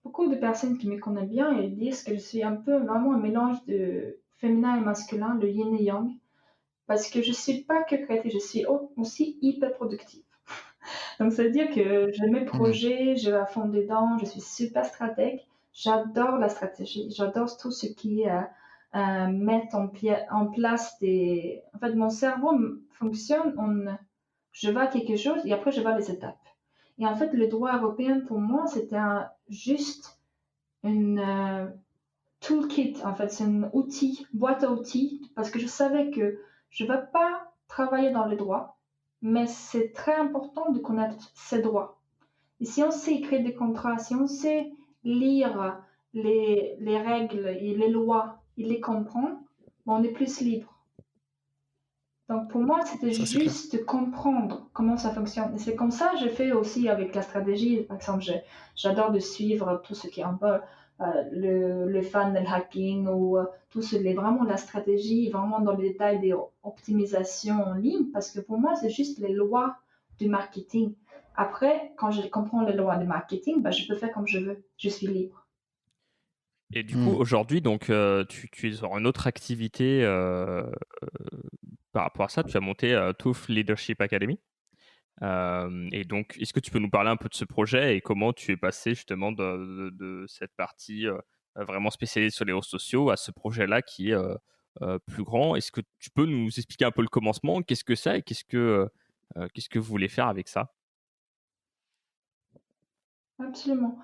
beaucoup de personnes qui me connaissent bien et disent que je suis un peu vraiment un mélange de féminin et masculin, le yin et yang. Parce que je suis pas que créative, je suis aussi hyper productive. Donc, ça veut dire que j'ai mes Hmm. projets, je vais à fond dedans, je suis super stratège. J'adore la stratégie, j'adore tout ce qui est mettre en place des. En fait, mon cerveau fonctionne, je vois quelque chose et après je vois les étapes. Et en fait, le droit européen, pour moi, c'était juste une toolkit, en fait, c'est un outil, boîte à outils, parce que je savais que je ne vais pas travailler dans le droit, mais c'est très important de connaître ses droits. Et si on sait écrire des contrats, si on sait lire les règles et les lois et les comprendre, on est plus libre. Donc pour moi, c'était Ça, c'est clair. juste de comprendre comment ça fonctionne. Et c'est comme ça que j'ai fait aussi avec la stratégie. Par exemple, j'adore de suivre tout ce qui est un peu le funnel hacking ou tout ce qui est vraiment la stratégie, vraiment dans le détail des optimisations en ligne, parce que pour moi, c'est juste les lois du marketing. Après, quand je comprends les lois du marketing, ben, je peux faire comme je veux. Je suis libre. Et du coup, Hmm. aujourd'hui, donc, tu es sur une autre activité par rapport à ça. Tu as monté TOEFL Leadership Academy. Et donc, est-ce que tu peux nous parler un peu de ce projet et comment tu es passé justement de cette partie vraiment spécialisée sur les réseaux sociaux à ce projet-là qui est plus grand? Est-ce que tu peux nous expliquer un peu le commencement? Qu'est-ce que c'est et qu'est-ce que vous voulez faire avec ça? Absolument.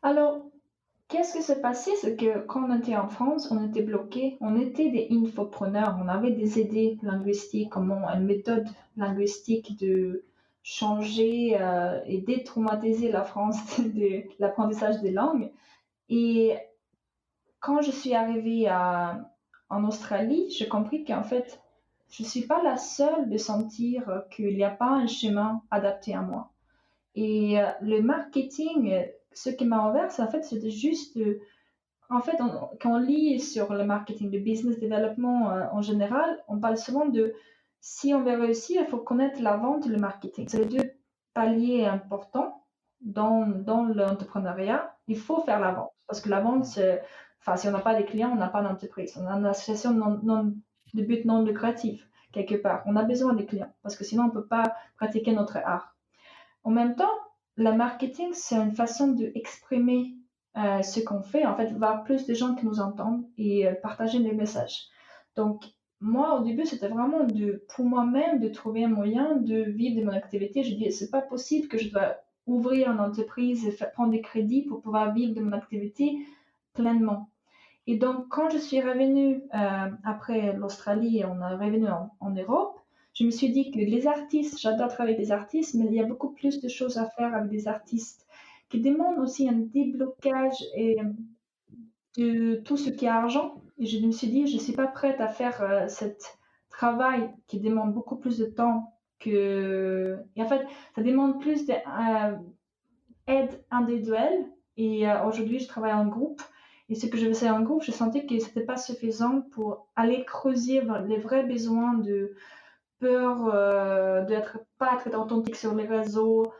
Alors, qu'est-ce qui s'est passé? C'est que quand on était en France, on était bloqués. On était des infopreneurs. On avait des idées linguistiques, comment une méthode linguistique de changer et détraumatiser la France de l'apprentissage des langues. Et quand je suis arrivée en Australie, j'ai compris qu'en fait, je ne suis pas la seule de sentir qu'il n'y a pas un chemin adapté à moi. Et le marketing, ce qui m'a ouvert, c'est en fait, c'était juste en fait, quand on lit sur le marketing, le business development en général, on parle souvent de si on veut réussir, il faut connaître la vente et le marketing. C'est les deux paliers importants dans l'entrepreneuriat. Il faut faire la vente parce que la vente, enfin, si on n'a pas de clients, on n'a pas d'entreprise. On a une association de but non lucratif quelque part. On a besoin des clients parce que sinon on ne peut pas pratiquer notre art. En même temps, le marketing, c'est une façon d'exprimer ce qu'on fait, en fait, voir plus de gens qui nous entendent et partager des messages. Donc, moi, au début, c'était vraiment pour moi-même de trouver un moyen de vivre de mon activité. Je dis, c'est pas possible que je dois ouvrir une entreprise et prendre des crédits pour pouvoir vivre de mon activité pleinement. Et donc, quand je suis revenue après l'Australie et on est revenu en Europe, je me suis dit que les artistes, j'adore travailler avec des artistes, mais il y a beaucoup plus de choses à faire avec des artistes qui demandent aussi un déblocage et de tout ce qui est argent. Et je me suis dit, je ne suis pas prête à faire ce travail qui demande beaucoup plus de temps que... Et en fait, ça demande plus d'aide individuelle. Et aujourd'hui, je travaille en groupe. Et ce que je faisais en groupe, je sentais que ce n'était pas suffisant pour aller creuser les vrais besoins de peur d'être pas être authentique sur les réseaux,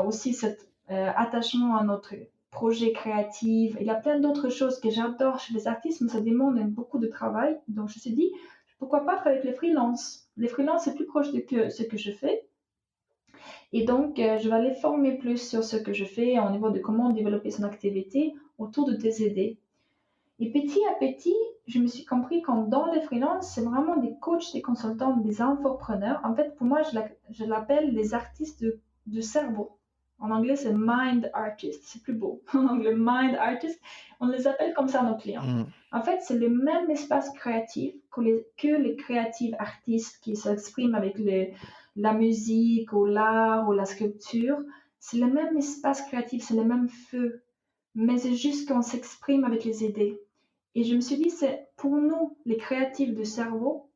aussi cet attachement à notre projet créatif. Il y a plein d'autres choses que j'adore chez les artistes, mais ça demande beaucoup de travail. Donc je me suis dit, pourquoi pas travailler avec les freelances? Les freelances, c'est plus proche de ce que je fais. Et donc, je vais aller former plus sur ce que je fais au niveau de comment développer son activité autour de tes idées. Et petit à petit, je me suis compris que dans les freelances, c'est vraiment des coachs, des consultants, des infopreneurs. En fait, pour moi, je l'appelle les artistes de cerveau. En anglais, c'est mind artist. C'est plus beau. En anglais, mind artist. On les appelle comme ça nos clients. En fait, c'est le même espace créatif que les créatifs artistes qui s'expriment avec la musique ou l'art ou la sculpture. C'est le même espace créatif, c'est le même feu. Mais c'est juste qu'on s'exprime avec les idées. Et je me suis dit, c'est pour nous, les créatifs de cerveau,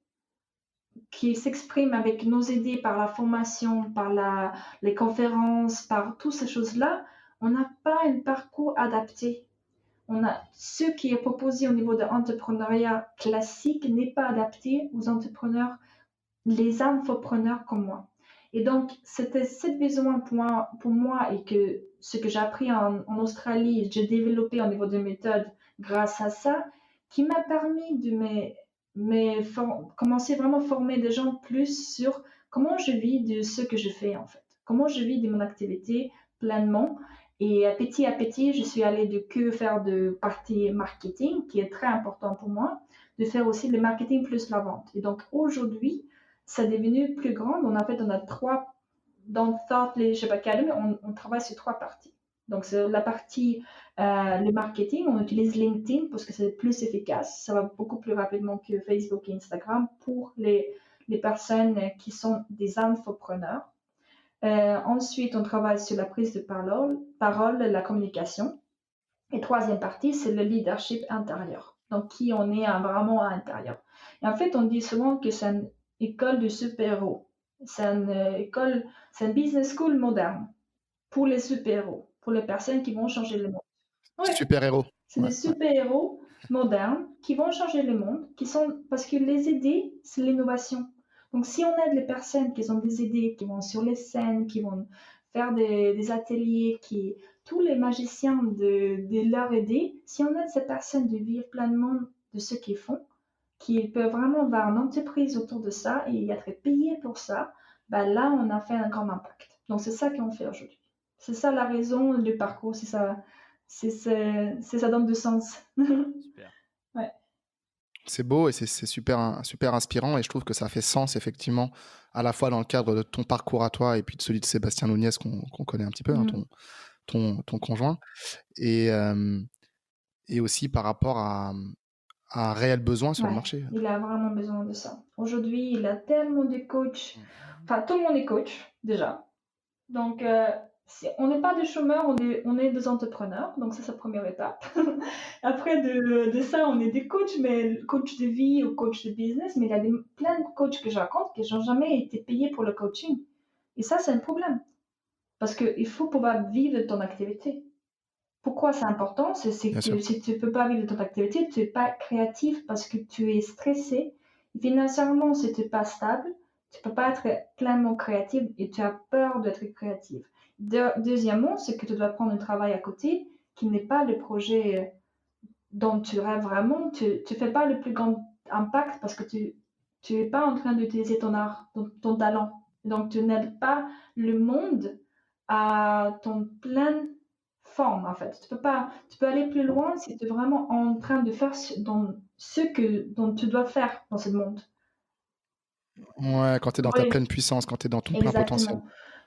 qui s'expriment avec nos idées par la formation, par les conférences, par toutes ces choses-là, on n'a pas un parcours adapté. Ce qui est proposé au niveau de l'entrepreneuriat classique n'est pas adapté aux entrepreneurs, les infopreneurs comme moi. Et donc, c'était cette besoin pour moi et que ce que j'ai appris en Australie, j'ai développé au niveau de méthodes grâce à ça, qui m'a permis de commencer vraiment à former des gens plus sur comment je vis de ce que je fais en fait, comment je vis de mon activité pleinement. Et petit à petit, je suis allée de que faire de partie marketing, qui est très important pour moi, de faire aussi le marketing plus la vente. Et donc aujourd'hui, ça est devenu plus grand. On a trois, dans Thought Leadership Academy, on travaille sur trois parties. Donc, c'est la partie, le marketing, on utilise LinkedIn parce que c'est plus efficace. Ça va beaucoup plus rapidement que Facebook et Instagram pour les personnes qui sont des infopreneurs. Ensuite, on travaille sur la prise de parole, la communication. Et troisième partie, c'est le leadership intérieur. Donc, qui on est vraiment à l'intérieur. Et en fait, on dit souvent que c'est une école de super-héros. C'est c'est une business school moderne pour les super-héros, pour les personnes qui vont changer le monde. Ouais, Super-héros. c'est des super-héros modernes qui vont changer le monde, parce que les idées, c'est l'innovation. Donc, si on aide les personnes qui ont des idées, qui vont sur les scènes, qui vont faire des ateliers, tous les magiciens de leur idée, si on aide ces personnes de vivre pleinement de ce qu'ils font, qui peuvent vraiment avoir une entreprise autour de ça et être payés pour ça, ben là, on a fait un grand impact. Donc, c'est ça qu'on fait aujourd'hui. C'est ça la raison du parcours, c'est ça donne du sens. Super. Ouais. C'est beau et c'est super, super inspirant et je trouve que ça fait sens effectivement à la fois dans le cadre de ton parcours à toi et puis de celui de Sébastien Nunez qu'on connaît un petit peu, hein, ton conjoint. Et et aussi par rapport à un réel besoin sur le Ouais, marché. il a vraiment besoin de ça. Aujourd'hui, il a tellement de coachs, enfin tout le monde est coach déjà. Donc, on n'est pas des chômeurs, on est des entrepreneurs. Donc, ça, c'est la première étape. Après, de ça, on est des coachs, mais coach de vie ou coach de business. Mais il y a plein de coachs que je raconte qui n'ont jamais été payés pour le coaching. Et ça, c'est un problème. Parce qu'il faut pouvoir vivre de ton activité. Pourquoi c'est important? C'est Bien que sûr. si tu ne peux pas vivre de ton activité, tu n'es pas créatif parce que tu es stressé. Financièrement, si tu n'es pas stable, tu ne peux pas être pleinement créatif et tu as peur d'être créatif. Deuxièmement, c'est que tu dois prendre un travail à côté qui n'est pas le projet dont tu rêves vraiment. Tu ne fais pas le plus grand impact parce que tu n'es pas en train d'utiliser ton art, ton talent. Donc, tu n'aides pas le monde à ton pleine forme, en fait. Tu peux aller plus loin si tu es vraiment en train de faire dont tu dois faire dans ce monde. Ouais, quand tu es dans ta Oui, pleine puissance, quand tu es dans ton plein potentiel. exactement.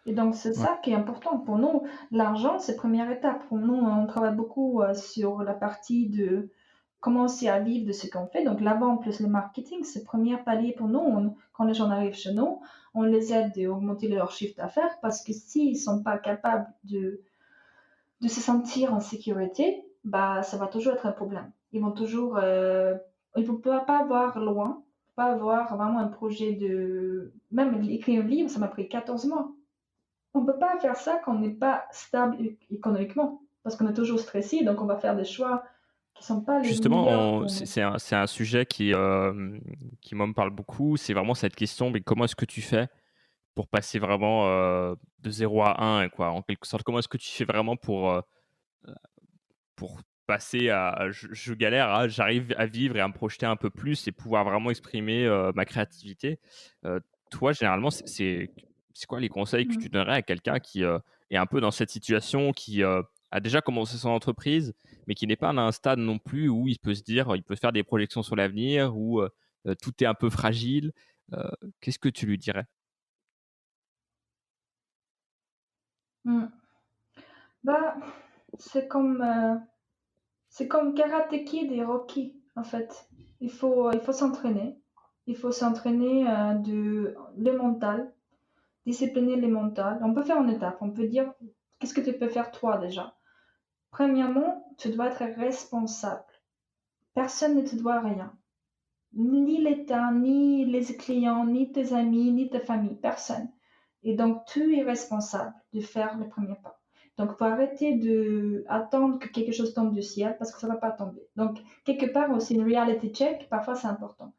Et donc, c'est Ouais. ça qui est important pour nous. L'argent, c'est la première étape. Pour nous, on travaille beaucoup sur la partie de commencer à vivre de ce qu'on fait. Donc, la vente plus le marketing, c'est le premier palier pour nous. Quand les gens arrivent chez nous, on les aide à augmenter leur chiffre d'affaires parce que s'ils ne sont pas capables de se sentir en sécurité, bah, ça va toujours être un problème. Ils vont toujours, ils ne vont pas voir loin, pas avoir vraiment un projet de, même écrire un livre, ça m'a pris 14 mois. On ne peut pas faire ça quand on n'est pas stable économiquement, parce qu'on est toujours stressé, donc on va faire des choix qui ne sont pas les Justement, meilleurs pour nous. c'est un sujet qui moi me parle beaucoup. C'est vraiment cette question, mais comment est-ce que tu fais pour passer vraiment de 0 à 1, quoi, en quelque sorte? Comment est-ce que tu fais vraiment pour passer à je galère à j'arrive à vivre et à me projeter un peu plus et pouvoir vraiment exprimer ma créativité? Toi, généralement, c'est quoi les conseils que tu Mm. donnerais à quelqu'un qui est un peu dans cette situation, qui a déjà commencé son entreprise, mais qui n'est pas à un stade non plus où il peut se dire, il peut faire des projections sur l'avenir, où tout est un peu fragile. Euh, Qu'est-ce que tu lui dirais? Mm. Bah, c'est comme, euh, c'est comme Karate Kid et Rocky, en fait. Il faut s'entraîner. Il faut s'entraîner le mental, discipliner les mentales. On peut faire en étapes. On peut dire, qu'est-ce que tu peux faire toi déjà? Premièrement, tu dois être responsable. Personne ne te doit rien. Ni l'État, ni les clients, ni tes amis, ni ta famille, personne. Et donc, tu es responsable de faire le premier pas. Donc, il faut arrêter d'attendre que quelque chose tombe du ciel parce que ça ne va pas tomber. Donc, quelque part aussi, une reality check, parfois c'est important.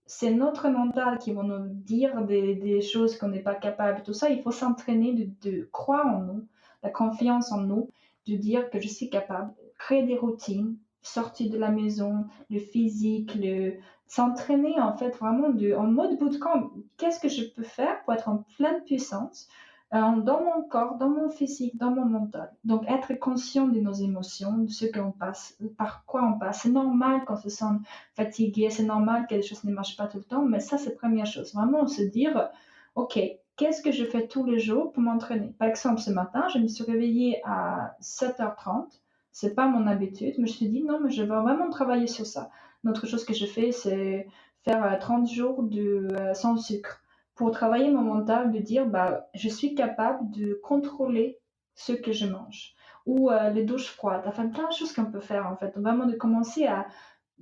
C'est notre mental qui va nous dire des choses qu'on n'est pas capable. Tout ça, il faut s'entraîner de croire en nous, la confiance en nous, de dire que je suis capable, créer des routines, sortir de la maison, le physique, s'entraîner en fait vraiment en mode bootcamp. Qu'est-ce que je peux faire pour être en pleine puissance dans mon corps, dans mon physique, dans mon mental. Donc être conscient de nos émotions, de ce qu'on passe, par quoi on passe. C'est normal qu'on se sente fatigué, c'est normal que les choses ne marchent pas tout le temps, mais ça c'est la première chose. Vraiment se dire, ok, qu'est-ce que je fais tous les jours pour m'entraîner? Par exemple, ce matin, je me suis réveillée à 7h30. C'est pas mon habitude, mais je me suis dit non, mais je vais vraiment travailler sur ça. Une autre chose que je fais, c'est faire 30 jours sans sucre pour travailler mon mental, de dire bah, je suis capable de contrôler ce que je mange. Ou les douches froides, enfin plein de choses qu'on peut faire en fait. Vraiment de commencer à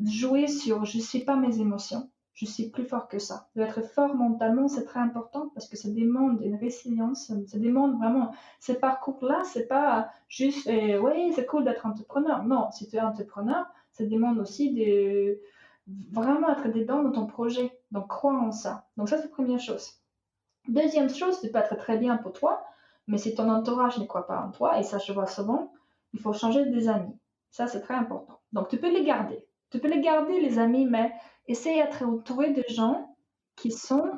jouer sur je ne suis pas mes émotions, je suis plus fort que ça. D'être fort mentalement, c'est très important parce que ça demande une résilience, ça demande vraiment, ce parcours-là, c'est pas juste oui, c'est cool d'être entrepreneur. Non, si tu es entrepreneur, ça demande aussi de vraiment être dedans dans ton projet. Donc, crois en ça. Donc, ça, c'est la première chose. Deuxième chose, ça peut être très bien pour toi, mais si ton entourage ne croit pas en toi, et ça je vois souvent, il faut changer des amis. Ça, c'est très important. Donc, tu peux les garder. Tu peux les garder, les amis, mais essaye d'être entouré de gens qui sont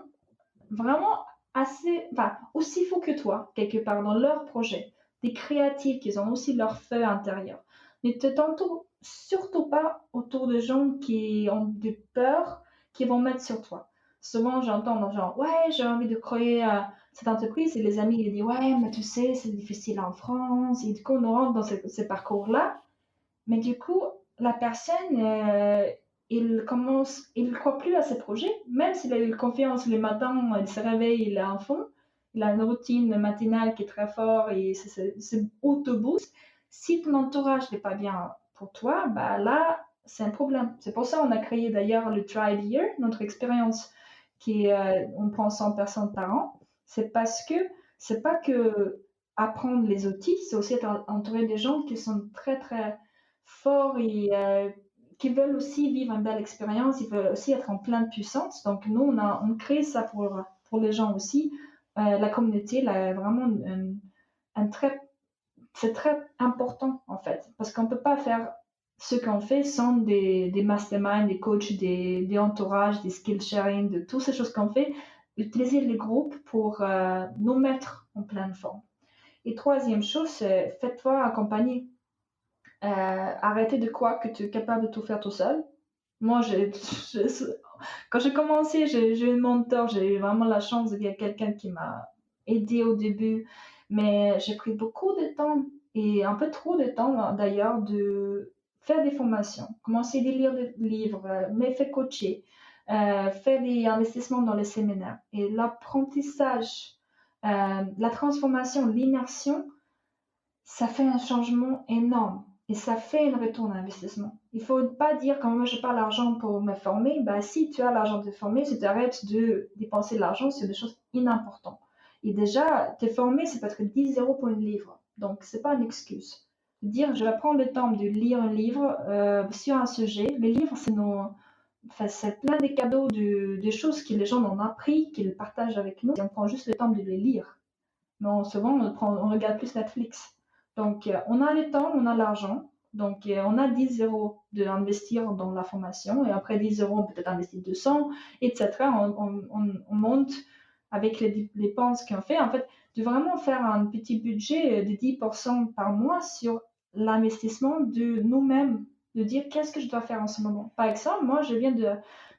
vraiment assez, enfin, aussi fous que toi, quelque part, dans leur projet. Des créatifs qui ont aussi leur feu intérieur. Ne te t'entoure surtout pas autour de gens qui ont de peur, qui vont mettre sur toi. Souvent, j'entends dans genre, ouais, j'ai envie de créer cette entreprise, et les amis ils disent, ouais, mais tu sais, c'est difficile en France, et du coup, on rentre dans ce parcours-là. Mais du coup, la personne, il croit plus à ses projets, même s'il a eu confiance le matin, il se réveille, il est à fond, il a une routine matinale qui est très forte et c'est auto-boost. Si ton entourage n'est pas bien pour toi, bah là, c'est un problème. C'est pour ça qu'on a créé d'ailleurs le Tribe Year, notre expérience on prend 100 personnes par an. C'est parce que c'est pas que apprendre les outils, c'est aussi être entouré des gens qui sont très très forts et qui veulent aussi vivre une belle expérience, ils veulent aussi être en pleine puissance. Donc nous, on crée ça pour les gens aussi. La communauté, là, vraiment, c'est très important en fait, parce qu'on ne peut pas faire ce qu'on fait sans des masterminds, des coachs, des entourages, des skill sharing, de toutes ces choses qu'on fait. Utiliser les groupes pour nous mettre en pleine forme. Et troisième chose, c'est faites-toi accompagner. Arrêtez de croire que tu es capable de tout faire tout seul. Moi, quand j'ai commencé, j'ai eu un mentor, j'ai eu vraiment la chance de voir quelqu'un qui m'a aidé au début, mais j'ai pris beaucoup de temps, et un peu trop de temps d'ailleurs, de faire des formations, commencer à lire des livres, me faire coacher, faire des investissements dans les séminaires. Et l'apprentissage, la transformation, l'immersion, ça fait un changement énorme et ça fait un retour d'investissement. Il ne faut pas dire quand moi je n'ai pas l'argent pour me former, bah si tu as l'argent de te former, si tu arrêtes de dépenser de l'argent sur des choses inimportantes. Et déjà, te former, c'est peut-être 10 € pour un livre. Donc, ce n'est pas une excuse. Dire, je vais prendre le temps de lire un livre sur un sujet. Les livres, c'est plein de cadeaux, de choses que les gens ont appris, qu'ils partagent avec nous. Et on prend juste le temps de les lire. Mais souvent, on regarde plus Netflix. Donc, on a le temps, on a l'argent. Donc, on a 10 € d'investir dans la formation. Et après 10 €, on peut peut-être investir 200, etc. On monte avec les dépenses qu'on fait. En fait, de vraiment faire un petit budget de 10% par mois sur l'investissement de nous-mêmes. De dire qu'est-ce que je dois faire en ce moment. Par exemple, moi, je viens de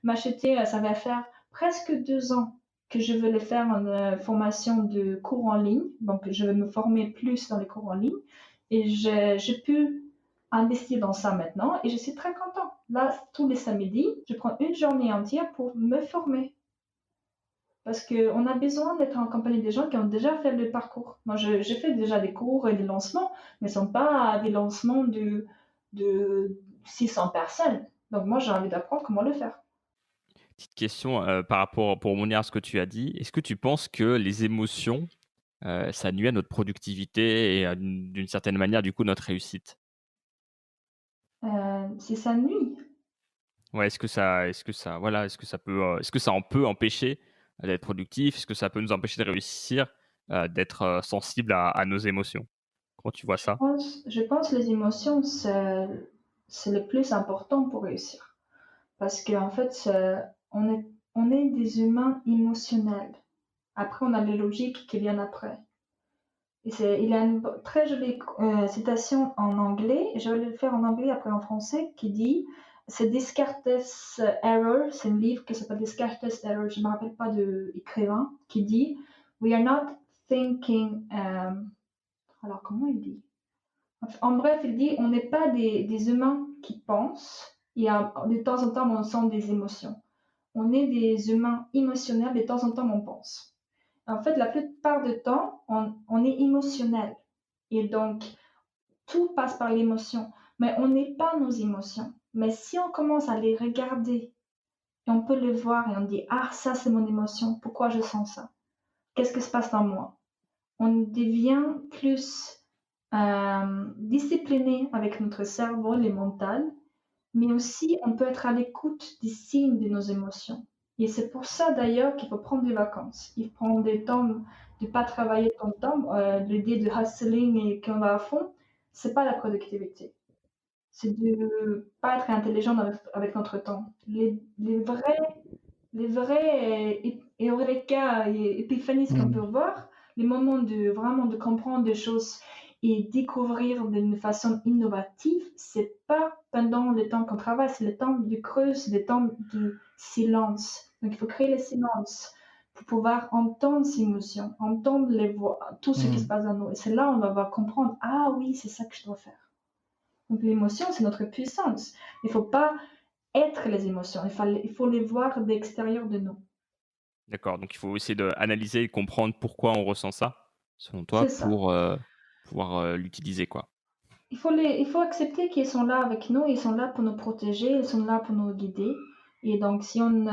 m'acheter, ça va faire presque 2 ans que je veux faire une formation de cours en ligne. Donc, je vais me former plus dans les cours en ligne. Et j'ai pu investir dans ça maintenant et je suis très contente. Là, tous les samedis, je prends une journée entière pour me former. Parce qu'on a besoin d'être en compagnie des gens qui ont déjà fait le parcours. Moi, j'ai fait déjà des cours et des lancements, mais ce ne sont pas des lancements de 600 personnes. Donc, moi, j'ai envie d'apprendre comment le faire. Petite question par rapport, pour rebondir à ce que tu as dit. Est-ce que tu penses que les émotions, ça nuit à notre productivité et d'une certaine manière, du coup, notre réussite? Si ça nuit. Ouais, est-ce que ça en peut empêcher d'être productif? Est-ce que ça peut nous empêcher de réussir, d'être sensible à nos émotions? Comment tu vois ça? Je pense que les émotions, c'est le plus important pour réussir. Parce qu'en fait, on est des humains émotionnels. Après, on a les logiques qui viennent après. Il y a une très jolie citation en anglais, je vais le faire en anglais après en français, qui dit, c'est Descartes Error, c'est un livre qui s'appelle Descartes Error, je ne me rappelle pas de l'écrivain, qui dit, we are not thinking, alors comment il dit? En bref, il dit, on n'est pas des humains qui pensent, et de temps en temps on sent des émotions. On est des humains émotionnels, de temps en temps on pense. En fait, la plupart du temps, on est émotionnel. Et donc, tout passe par l'émotion. Mais on n'est pas nos émotions. Mais si on commence à les regarder, et on peut les voir, et on dit, ah, ça c'est mon émotion, pourquoi je sens ça? Qu'est-ce qui se passe dans moi? On devient plus discipliné avec notre cerveau, les mentales, mais aussi on peut être à l'écoute des signes de nos émotions. Et c'est pour ça d'ailleurs qu'il faut prendre des vacances. Il faut prendre des temps de ne pas travailler tout le temps. L'idée de hustling et qu'on va à fond, c'est pas la productivité. C'est de pas être intelligent avec notre temps. Les vrais eureka et épiphanies qu'on peut voir, les moments de vraiment de comprendre des choses et découvrir d'une façon innovative, c'est pas pendant le temps qu'on travaille, c'est le temps du creux, c'est le temps du silence. Donc il faut créer le silence pour pouvoir entendre ces émotions, entendre les voix, tout ce qui se passe en nous. Et c'est là où on va comprendre, ah oui, c'est ça que je dois faire. Donc l'émotion, c'est notre puissance. Il ne faut pas être les émotions, il faut les voir d'extérieur de nous. D'accord, donc il faut essayer d'analyser et comprendre pourquoi on ressent ça, selon toi, C'est ça. pour pouvoir l'utiliser, quoi. Il faut accepter qu'ils sont là avec nous, ils sont là pour nous protéger, ils sont là pour nous guider. Et donc, si on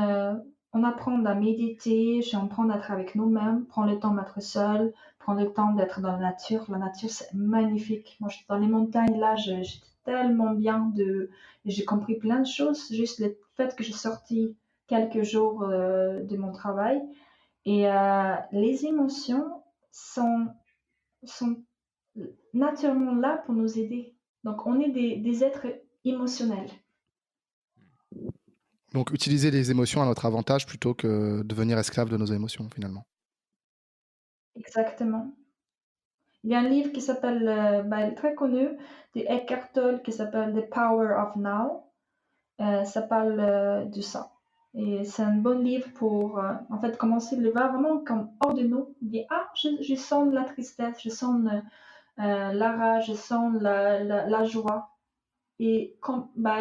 apprend à méditer, si on apprend à être avec nous-mêmes, prendre le temps d'être seul, prendre le temps d'être dans la nature c'est magnifique. Moi, j'étais dans les montagnes, là, j'étais tellement bien et j'ai compris plein de choses, juste le fait que j'ai sorti quelques jours de mon travail. Et les émotions sont naturellement là pour nous aider. Donc, on est des êtres émotionnels. Donc, utiliser les émotions à notre avantage plutôt que devenir esclave de nos émotions, finalement. Exactement. Il y a un livre qui s'appelle, il est très connu, de Eckhart Tolle, qui s'appelle The Power of Now. Ça parle de ça. Et c'est un bon livre pour, en fait, commencer le voir vraiment comme hors de nous. Dire, je sens la tristesse, je sens la rage, je sens la joie. Et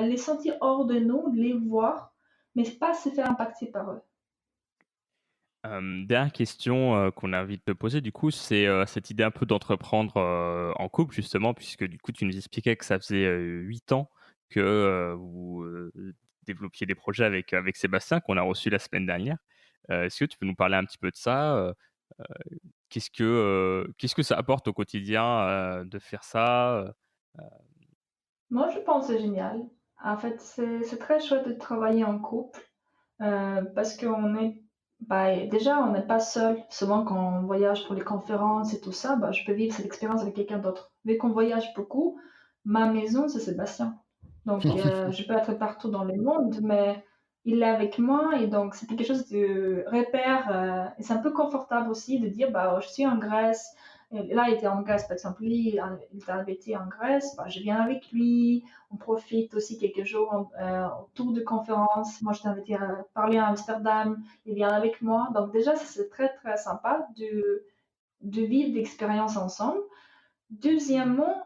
les sentir hors de nous, les voir, mais pas se faire impacter par eux. Dernière question qu'on a envie de te poser, du coup, c'est cette idée un peu d'entreprendre en couple, justement, puisque du coup, tu nous expliquais que ça faisait 8 ans que vous développiez des projets avec Sébastien, qu'on a reçu la semaine dernière. Est-ce que tu peux nous parler un petit peu de ça qu'est-ce que ça apporte au quotidien de faire ça Moi, je pense que c'est génial. En fait, c'est très chouette de travailler en couple parce qu'on est, déjà, on n'est pas seul. Souvent, quand on voyage pour les conférences et tout ça, je peux vivre cette expérience avec quelqu'un d'autre. Vu qu'on voyage beaucoup, ma maison, c'est Sébastien. Donc, je peux être partout dans le monde, mais il est avec moi et donc c'est quelque chose de repère. Et c'est un peu confortable aussi de dire, je suis en Grèce. Et là, il était en Grèce, par exemple, lui, il a été en Grèce, je viens avec lui. On profite aussi quelques jours autour de conférences. Moi, je t'ai invité à parler à Amsterdam, il vient avec moi. Donc déjà, c'est très, très sympa de vivre d'expériences ensemble. Deuxièmement,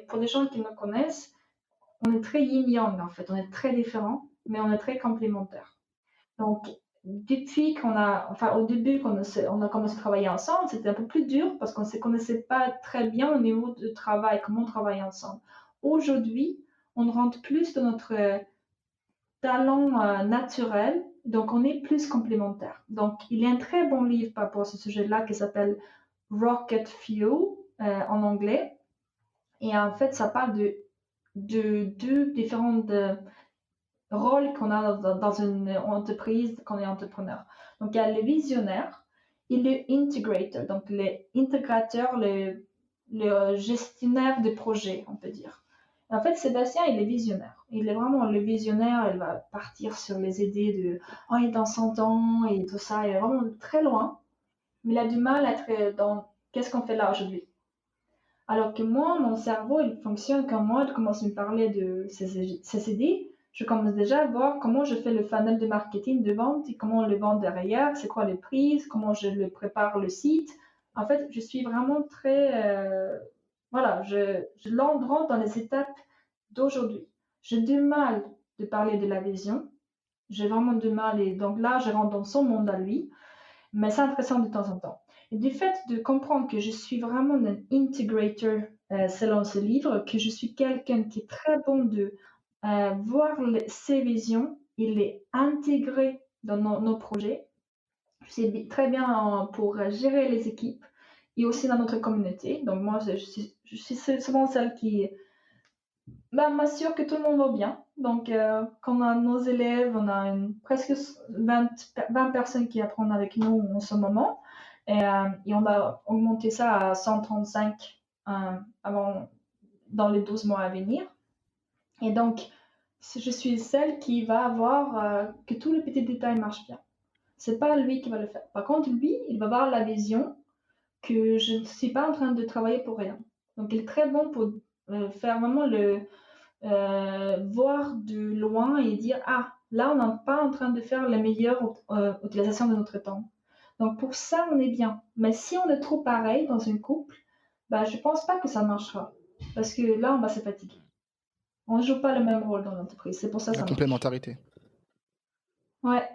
pour les gens qui nous connaissent, on est très yin-yang en fait, on est très différents, mais on est très complémentaires. Donc, depuis au début, quand on a commencé à travailler ensemble, c'était un peu plus dur parce qu'on ne se connaissait pas très bien au niveau du travail, comment on travaille ensemble. Aujourd'hui, on rentre plus dans notre talent naturel, donc on est plus complémentaires. Donc, il y a un très bon livre par rapport à ce sujet-là qui s'appelle Rocket Fuel en anglais. Et en fait, ça parle de deux différents rôles qu'on a dans une entreprise quand on est entrepreneur. Donc, il y a le visionnaire et le integrator, donc l'intégrateur, le gestionnaire de projet, on peut dire. Et en fait, Sébastien, il est visionnaire. Il est vraiment le visionnaire, il va partir sur les idées de « Oh, il est dans 100 ans » et tout ça, il est vraiment très loin. Mais il a du mal à être dans « Qu'est-ce qu'on fait là aujourd'hui ?» Alors que moi, mon cerveau, il fonctionne comme moi, je commence à me parler de ces idées, je commence déjà à voir comment je fais le funnel de marketing de vente et comment on le vend derrière, c'est quoi les prix, comment je le prépare le site. En fait, je suis vraiment très... voilà, je rentre dans les étapes d'aujourd'hui. J'ai du mal de parler de la vision, j'ai vraiment du mal et donc là, je rentre dans son monde à lui, mais c'est intéressant de temps en temps. Et du fait de comprendre que je suis vraiment un integrator selon ce livre, que je suis quelqu'un qui est très bon de voir ses visions et les intégrer dans nos projets. Je suis très bien pour gérer les équipes et aussi dans notre communauté. Donc moi, je suis souvent celle qui m'assure que tout le monde va bien. Donc quand on a nos élèves, on a presque 20 personnes qui apprennent avec nous en ce moment. Et on va augmenter ça à 135 dans les 12 mois à venir. Et donc, je suis celle qui va avoir que tous les petits détails marchent bien. C'est pas lui qui va le faire. Par contre, lui, il va avoir la vision que je ne suis pas en train de travailler pour rien. Donc, il est très bon pour faire vraiment voir de loin et dire là, on n'est pas en train de faire la meilleure utilisation de notre temps. Donc, pour ça, on est bien. Mais si on est trop pareil dans un couple, je ne pense pas que ça marchera. Parce que là, on va se fatiguer. On ne joue pas le même rôle dans l'entreprise. C'est pour ça que La ça marche. complémentarité. Ouais,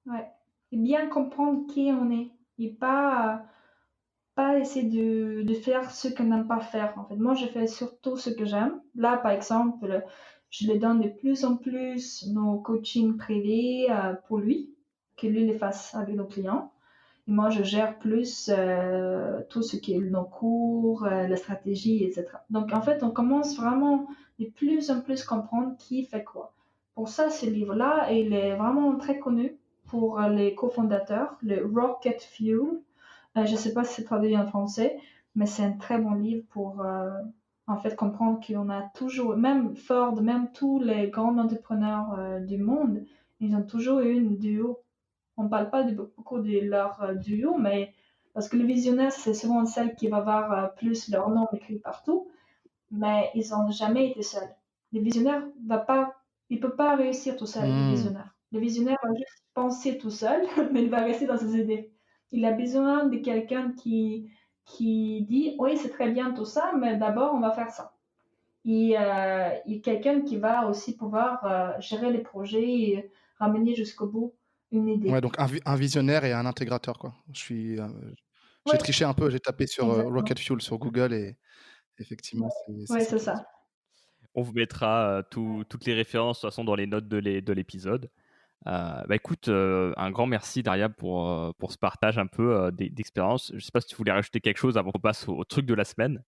ouais. Et bien comprendre qui on est et pas essayer de faire ce qu'on n'aime pas faire. En fait, moi, je fais surtout ce que j'aime. Là, par exemple, je lui donne de plus en plus nos coachings privés pour lui, que lui les fasse avec nos clients. Et moi, je gère plus tout ce qui est nos cours, la stratégie, etc. Donc, en fait, on commence vraiment de plus en plus comprendre qui fait quoi. Pour ça, ce livre-là, il est vraiment très connu pour les cofondateurs, le Rocket Fuel. Je ne sais pas si c'est traduit en français, mais c'est un très bon livre pour en fait comprendre qu'on a toujours, même Ford, même tous les grands entrepreneurs du monde, ils ont toujours eu une duo. On ne parle pas beaucoup de leur duo, mais parce que le visionnaire, c'est souvent celle qui va avoir plus leur nom écrit partout, mais ils n'ont jamais été seuls. Le visionnaire va pas, il peut pas réussir tout seul, le Hmm. visionnaire. Le visionnaire va juste penser tout seul, mais il va rester dans ses idées. Il a besoin de quelqu'un qui dit, oui, c'est très bien tout ça, mais d'abord, on va faire ça. Et quelqu'un qui va aussi pouvoir gérer les projets et ramener jusqu'au bout une Ouais, idée. donc un visionnaire et un intégrateur, quoi. J'ai Oui, triché un peu, j'ai tapé sur exactement. Rocket Fuel sur Google et effectivement, c'est Ouais, ça c'est qui ça. ressort. On vous mettra toutes les références de toute façon dans les notes de l'épisode. Bah écoute, un grand merci Daria pour ce partage un peu d'expérience. Je sais pas si tu voulais rajouter quelque chose avant qu'on passe au truc de la semaine.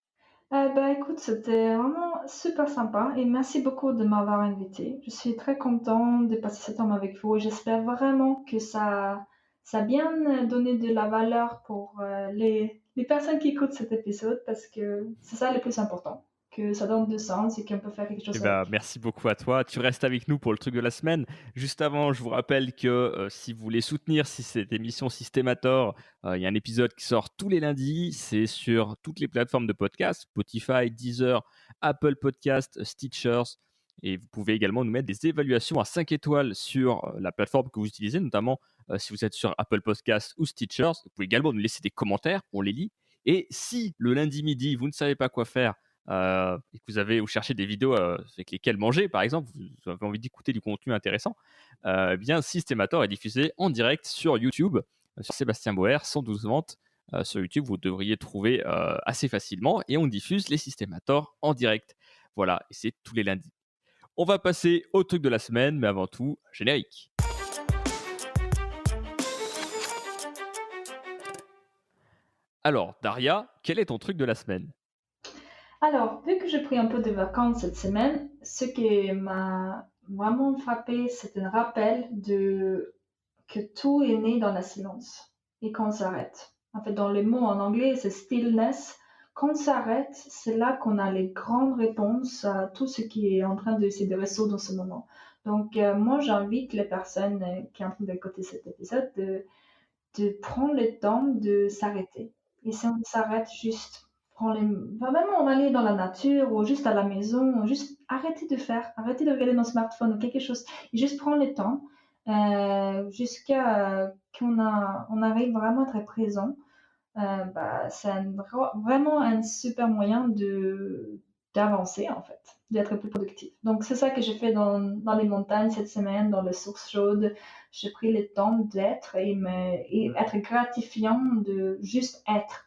Bah écoute, c'était vraiment super sympa et merci beaucoup de m'avoir invité. Je suis très contente de passer ce temps avec vous et j'espère vraiment que ça a bien donné de la valeur pour les personnes qui écoutent cet épisode parce que c'est ça le plus important, que ça donne du sens et qu'on peut faire quelque Eh chose ben, avec. merci beaucoup à toi. Tu restes avec nous pour le truc de la semaine. Juste avant, je vous rappelle que si vous voulez soutenir cette émission Systémator, il y a un épisode qui sort tous les lundis. C'est sur toutes les plateformes de podcast, Spotify, Deezer, Apple Podcast, Stitchers. Et vous pouvez également nous mettre des évaluations à 5 étoiles sur la plateforme que vous utilisez, notamment si vous êtes sur Apple Podcast ou Stitchers. Vous pouvez également nous laisser des commentaires, on les lit. Et si le lundi midi, vous ne savez pas quoi faire, et que vous cherchez des vidéos avec lesquelles manger, par exemple, vous avez envie d'écouter du contenu intéressant, eh bien Systémator est diffusé en direct sur YouTube, sur Sébastien Boer, 112 ventes. Sur YouTube, vous devriez trouver assez facilement et on diffuse les Systémators en direct. Voilà, et c'est tous les lundis. On va passer au truc de la semaine, mais avant tout, générique. Alors, Daria, quel est ton truc de la semaine? Alors, vu que j'ai pris un peu de vacances cette semaine, ce qui m'a vraiment frappé, c'est un rappel de que tout est né dans la silence et qu'on s'arrête. En fait, dans les mots en anglais, c'est stillness. Quand on s'arrête, c'est là qu'on a les grandes réponses à tout ce qui est en train de se résoudre dans ce moment. Donc, moi, j'invite les personnes qui sont en train d'écouter cet épisode de prendre le temps de s'arrêter. Et si on s'arrête juste, vraiment on va aller dans la nature ou juste à la maison, juste arrêter de faire, arrêter de regarder nos smartphones ou quelque chose, et juste prendre le temps jusqu'à on arrive vraiment à être présent. Bah, c'est vraiment un super moyen d'avancer en fait, d'être plus productif. Donc c'est ça que j'ai fait dans les montagnes cette semaine, dans les sources chaudes. J'ai pris le temps d'être et être gratifiant de juste être.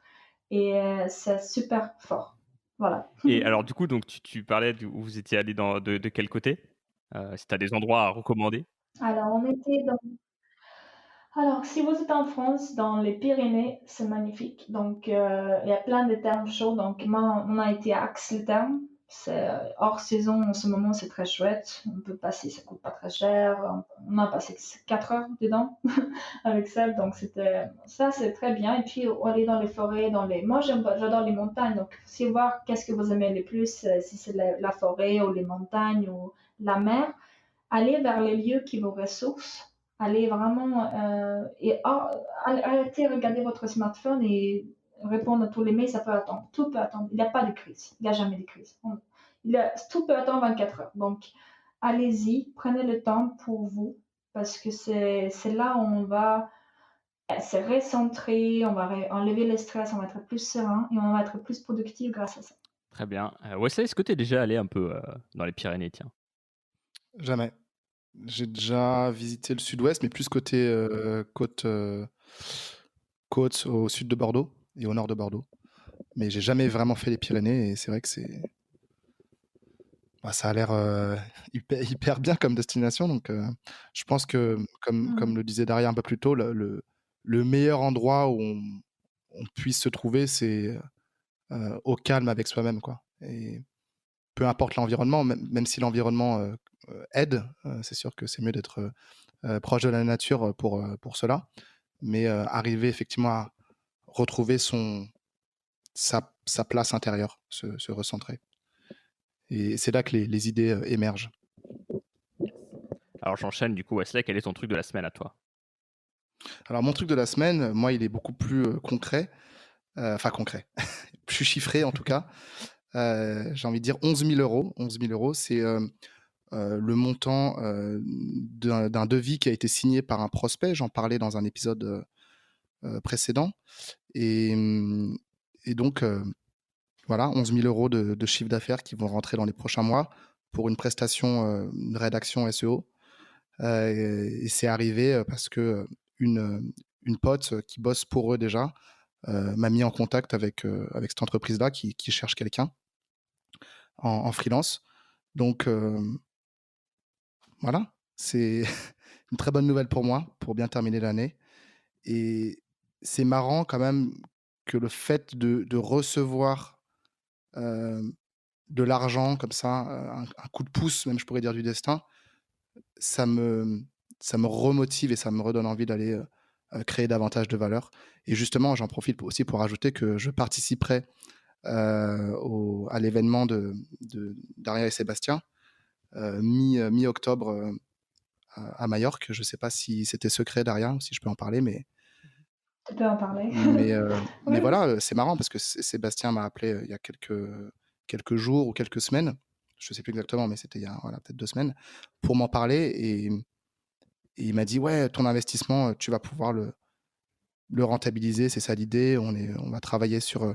Et c'est super fort. Voilà. Et alors, du coup, donc, tu parlais où vous étiez allé de quel côté? Si tu as des endroits à recommander. Alors on était dans Alors, si vous êtes en France, dans les Pyrénées, c'est magnifique. Donc, il y a plein de thermes chauds. Donc, moi, on a été à Axe-les-Thermes. C'est hors saison en ce moment, c'est très chouette. On peut passer, ça coûte pas très cher. On a passé 4 heures dedans avec ça. Donc, ça, c'est très bien. Et puis, aller dans les forêts, moi, j'adore les montagnes. Donc, si voir qu'est-ce que vous aimez le plus, si c'est la forêt ou les montagnes ou la mer, aller vers les lieux qui vous ressourcent, aller vraiment arrêtez de regarder votre smartphone et répondre à tous les mails, ça peut attendre. Tout peut attendre. Il n'y a pas de crise. Il n'y a jamais de crise. Tout peut attendre 24 heures. Donc, allez-y, prenez le temps pour vous parce que c'est là où on va se recentrer, on va enlever le stress, on va être plus serein et on va être plus productif grâce à ça. Très bien. Wesley, est-ce que tu es déjà allé un peu dans les Pyrénées, tiens? Jamais. J'ai déjà visité le sud-ouest, mais plus côté côte au sud de Bordeaux et au nord de Bordeaux. Mais j'ai jamais vraiment fait les Pyrénées et c'est vrai que ça a l'air hyper bien comme destination. Donc, je pense que, comme Hmm. le disait Daria un peu plus tôt, le meilleur endroit où on puisse se trouver, c'est au calme avec soi-même, quoi. Et peu importe l'environnement, même si l'environnement aide, c'est sûr que c'est mieux d'être proche de la nature pour cela. Mais arriver effectivement à retrouver sa place intérieure, se recentrer. Et c'est là que les idées émergent. Alors j'enchaîne du coup, Wesley, quel est ton truc de la semaine à toi? Alors mon truc de la semaine, moi, il est beaucoup plus concret, enfin concret, plus chiffré en tout cas. J'ai envie de dire 11 000 euros. 11 000 euros, c'est le montant d'un devis qui a été signé par un prospect. J'en parlais dans un épisode précédent. Et, et donc, voilà, 11 000 euros de chiffre d'affaires qui vont rentrer dans les prochains mois pour une prestation, une rédaction SEO. Et c'est arrivé parce que une pote qui bosse pour eux déjà m'a mis en contact avec cette entreprise-là qui cherche quelqu'un en freelance. Donc, voilà, c'est une très bonne nouvelle pour moi, pour bien terminer l'année. Et c'est marrant quand même que le fait de recevoir de l'argent comme ça, un coup de pouce, même je pourrais dire du destin, ça me, ça me remotive et ça me redonne envie d'aller créer davantage de valeur. Et justement, j'en profite aussi pour ajouter que je participerai à l'événement de Daria et Sébastien mi-octobre à Majorque. Je ne sais pas si c'était secret, Daria, ou si je peux en parler, Tu peux en parler. mais, euh, mais Oui. voilà, c'est marrant parce que Sébastien m'a appelé il y a quelques jours ou quelques semaines, je ne sais plus exactement, mais c'était il y a voilà, peut-être 2 semaines, pour m'en parler. Et il m'a dit, ouais, ton investissement, tu vas pouvoir le rentabiliser, c'est ça l'idée. On va travailler sur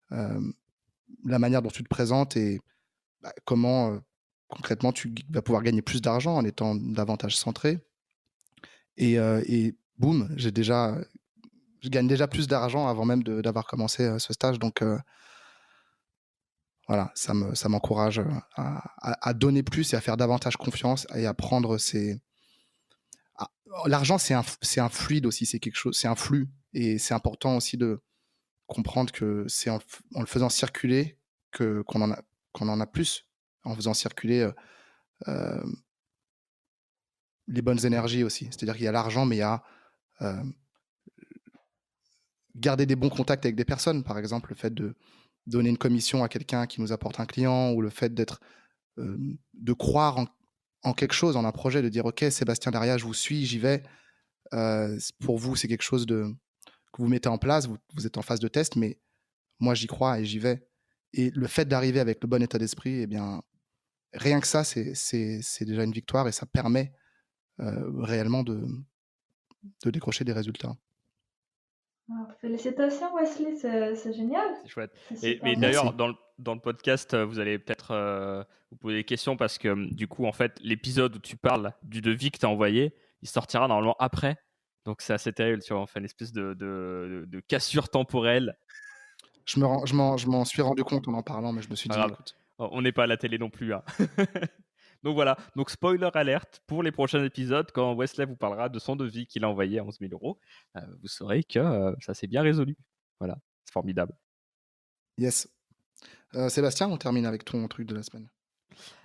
la manière dont tu te présentes et comment concrètement tu vas pouvoir gagner plus d'argent en étant davantage centré. Et boum, je gagne déjà plus d'argent avant même d'avoir commencé ce stage. Donc voilà, ça m'encourage à donner plus et à faire davantage confiance et à prendre l'argent, c'est un fluide aussi, c'est quelque chose, c'est un flux. Et c'est important aussi de comprendre que c'est en le faisant circuler qu'on en a plus, en faisant circuler euh, les bonnes énergies aussi. C'est-à-dire qu'il y a l'argent, mais il y a euh, garder des bons contacts avec des personnes. Par exemple, le fait de donner une commission à quelqu'un qui nous apporte un client, ou le fait de croire en quelque chose, en un projet, de dire ok, Sébastien Daria, je vous suis, j'y vais. Pour vous, c'est quelque chose que vous mettez en place, vous êtes en phase de test, mais moi j'y crois et j'y vais. Et le fait d'arriver avec le bon état d'esprit, eh bien, rien que ça, c'est déjà une victoire et ça permet réellement de décrocher des résultats. Ah, félicitations, Wesley, c'est génial. C'est chouette. C'est Mais super bien. d'ailleurs, Merci. dans le podcast, vous allez peut-être vous poser des questions parce que du coup, en fait, l'épisode où tu parles du devis que tu as envoyé, il sortira normalement après. Donc c'est assez terrible, tu vois, on fait une espèce de cassure temporelle. Je m'en suis rendu compte en parlant, mais je me suis Pas dit, grave, écoute, on n'est pas à la télé non plus, hein. Donc voilà, donc spoiler alerte pour les prochains épisodes, quand Wesley vous parlera de son devis qu'il a envoyé à 11 000 euros, vous saurez que ça s'est bien résolu. Voilà, c'est formidable. yes. Sébastien, on termine avec ton truc de la semaine.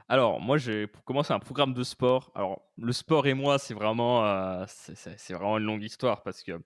Alors, moi, j'ai pour commencer un programme de sport. Alors, le sport et moi, c'est vraiment, c'est vraiment une longue histoire parce que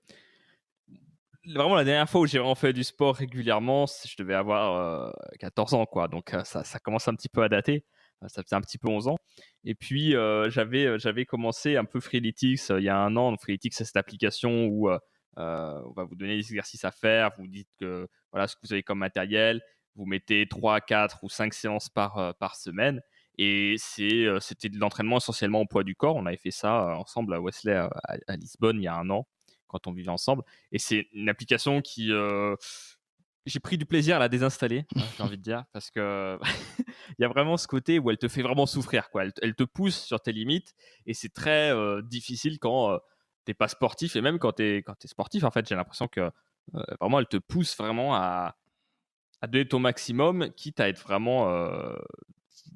vraiment la dernière fois où j'ai vraiment fait du sport régulièrement, je devais avoir 14 ans, quoi. Donc, ça commence un petit peu à dater. Ça faisait un petit peu 11 ans. Et puis, j'avais commencé un peu Freeletics il y a un an. Donc, Freeletics, c'est cette application où on va vous donner des exercices à faire. Vous dites que voilà ce que vous avez comme matériel. Vous mettez 3, 4 ou 5 séances par semaine. Et c'était de l'entraînement essentiellement au poids du corps. On avait fait ça ensemble à Wesley, à Lisbonne, il y a un an, quand on vivait ensemble. Et c'est une application qui, j'ai pris du plaisir à la désinstaller, j'ai envie de dire, parce que il y a vraiment ce côté où elle te fait vraiment souffrir, quoi. Elle te pousse sur tes limites et c'est très difficile quand t'es pas sportif et même quand t'es sportif, en fait, j'ai l'impression que vraiment elle te pousse vraiment à donner ton maximum, quitte à être vraiment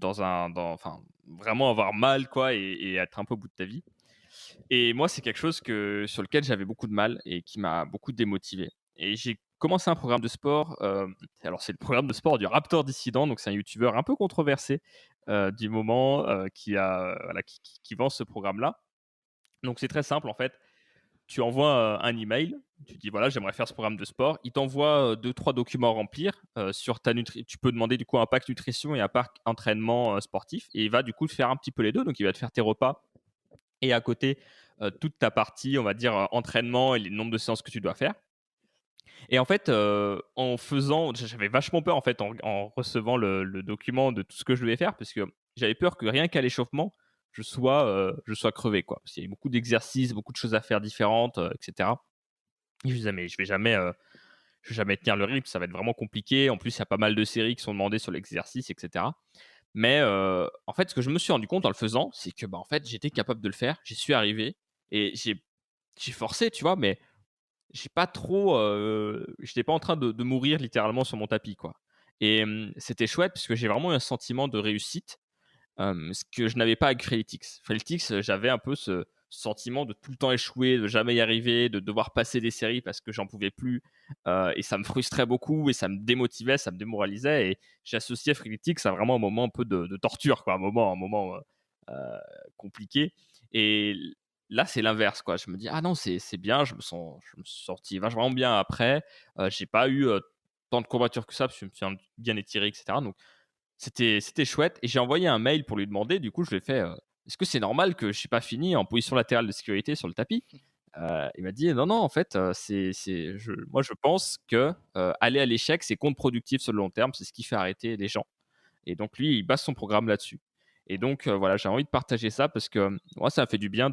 enfin, vraiment avoir mal, quoi, et être un peu au bout de ta vie. Et moi, c'est quelque chose sur lequel j'avais beaucoup de mal et qui m'a beaucoup démotivé. Et j'ai commencé un programme de sport. Alors, c'est le programme de sport du Raptor Dissident. Donc, c'est un youtubeur un peu controversé du moment qui vend ce programme-là. Donc, c'est très simple en fait. Tu envoies un email. Tu dis voilà, j'aimerais faire ce programme de sport. Il t'envoie 2-3 documents à remplir sur ta nutrition. Tu peux demander du coup un pack nutrition et un pack entraînement sportif. Et il va du coup te faire un petit peu les deux. Donc, il va te faire tes repas et à côté toute ta partie, on va dire, entraînement et le nombre de séances que tu dois faire. Et en fait, en faisant, j'avais vachement peur en fait en recevant le document de tout ce que je devais faire, parce que j'avais peur que rien qu'à l'échauffement, je sois crevé, quoi. Parce qu'il y a beaucoup d'exercices, beaucoup de choses à faire différentes, etc. Et je me disais, mais je vais jamais tenir le rythme, ça va être vraiment compliqué. En plus, il y a pas mal de séries qui sont demandées sur l'exercice, etc. Mais en fait, ce que je me suis rendu compte en le faisant, c'est que en fait, j'étais capable de le faire. J'y suis arrivé et j'ai forcé, tu vois, mais j'ai pas trop. J'étais pas en train de mourir littéralement sur mon tapis, quoi. Et c'était chouette parce que j'ai vraiment eu un sentiment de réussite, ce que je n'avais pas avec Freeletics. Freeletics, j'avais un peu ce sentiment de tout le temps échouer, de jamais y arriver, de devoir passer des séries parce que j'en pouvais plus. Et ça me frustrait beaucoup et ça me démotivait, ça me démoralisait. Et j'associais Freeletics à vraiment un moment un peu de torture, quoi, un moment compliqué. Et là, c'est l'inverse, quoi. Je me dis, ah non, c'est bien, je me suis sorti vachement bien après. J'ai pas eu tant de courbatures que ça, parce que je me suis bien étiré, etc. Donc, c'était chouette. Et j'ai envoyé un mail pour lui demander, du coup, je lui ai fait est-ce que c'est normal que je n'ai pas fini en position latérale de sécurité sur le tapis? Il m'a dit non, non, en fait, moi, je pense que aller à l'échec, c'est contre-productif sur le long terme, c'est ce qui fait arrêter les gens. Et donc, lui, il base son programme là-dessus. Et donc, voilà, j'ai envie de partager ça parce que moi, ça me fait du bien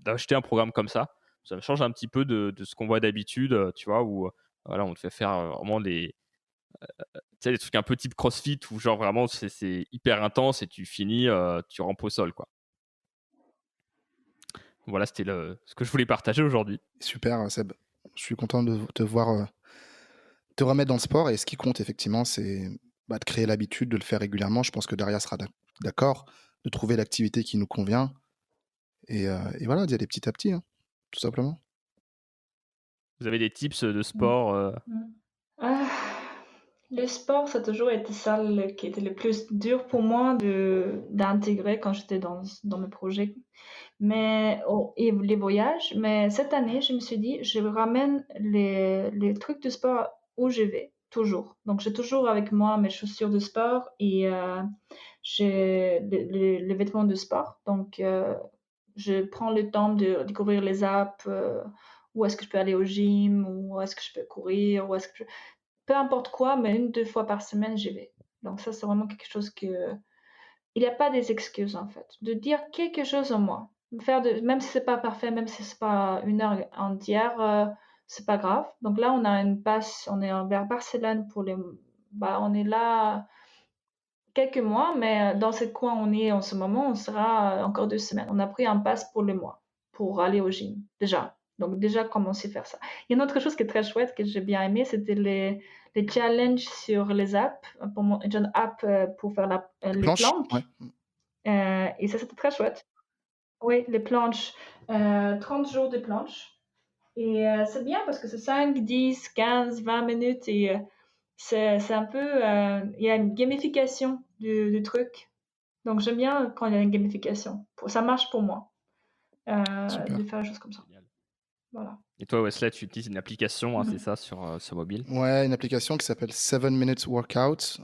d'acheter un programme comme ça. Ça me change un petit peu de ce qu'on voit d'habitude, tu vois, où voilà, on te fait faire vraiment tu sais, des trucs un peu type CrossFit où genre vraiment c'est hyper intense et tu finis, tu rampes au sol, quoi. Voilà, c'était ce que je voulais partager aujourd'hui. Super, Seb. Je suis content de te voir te remettre dans le sport. Et ce qui compte, effectivement, c'est de créer l'habitude de le faire régulièrement. Je pense que Daria sera d'accord, de trouver l'activité qui nous convient. Et voilà, d'y aller petit à petit, hein, tout simplement. Vous avez des tips de sport Ah, le sport, ça a toujours été ça qui était le plus dur pour moi d'intégrer quand j'étais dans mes projets. Et les voyages. Mais cette année, je me suis dit, je ramène les trucs de sport où je vais, toujours. Donc, j'ai toujours avec moi mes chaussures de sport et j'ai les vêtements de sport. Donc, je prends le temps de découvrir les apps, où est-ce que je peux aller au gym, où est-ce que je peux courir, où est-ce que peu importe quoi, mais 1-2 fois par semaine, j'y vais. Donc ça, c'est vraiment quelque chose que il y a pas des excuses, en fait. De dire quelque chose en moi. Même si c'est pas parfait, même si c'est pas 1 heure entière, c'est pas grave. Donc là, on a une passe, on est vers Barcelone on est là quelques mois, mais dans ce coin où on est en ce moment, on sera encore 2 semaines. On a pris un pass pour le mois, pour aller au gym, déjà. Donc déjà, commencer à faire ça. Il y a une autre chose qui est très chouette, que j'ai bien aimé, c'était les challenges sur les apps. J'ai une app pour faire Les les planches? planques. Ouais. Et ça, c'était très chouette. Oui, les planches. 30 jours de planches. Et c'est bien parce que c'est 5, 10, 15, 20 minutes et c'est un peu. Il y a une gamification du truc. Donc j'aime bien quand il y a une gamification. Ça marche pour moi Super. de faire des choses comme ça. Génial. Voilà. Et toi, Wesley, tu utilises une application, hein, c'est ça, sur mobile? Ouais, une application qui s'appelle 7 Minutes Workout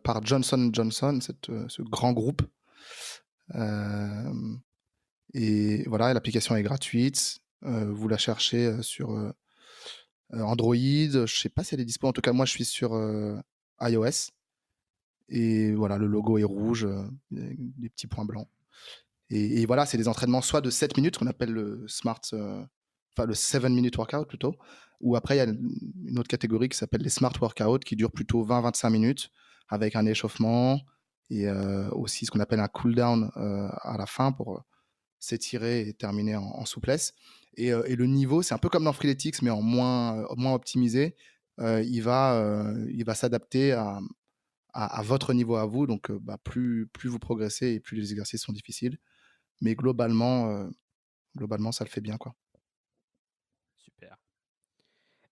par Johnson Johnson, ce grand groupe. Euh, et voilà, l'application est gratuite. Vous la cherchez sur Android. Je sais pas si elle est dispo. En tout cas, moi, je suis sur iOS. Et voilà, le logo est rouge, des petits points blancs. Et voilà, c'est des entraînements soit de 7 minutes, qu'on appelle le Smart enfin le 7-minute workout plutôt, ou après il y a une autre catégorie qui s'appelle les smart workouts qui durent plutôt 20-25 minutes avec un échauffement et aussi ce qu'on appelle un cool down à la fin pour s'étirer et terminer en souplesse. Et le niveau, c'est un peu comme dans Freeletics, mais en moins optimisé. Il va s'adapter à votre niveau à vous. Donc, plus vous progressez et plus les exercices sont difficiles. Mais globalement, ça le fait bien, quoi. Super.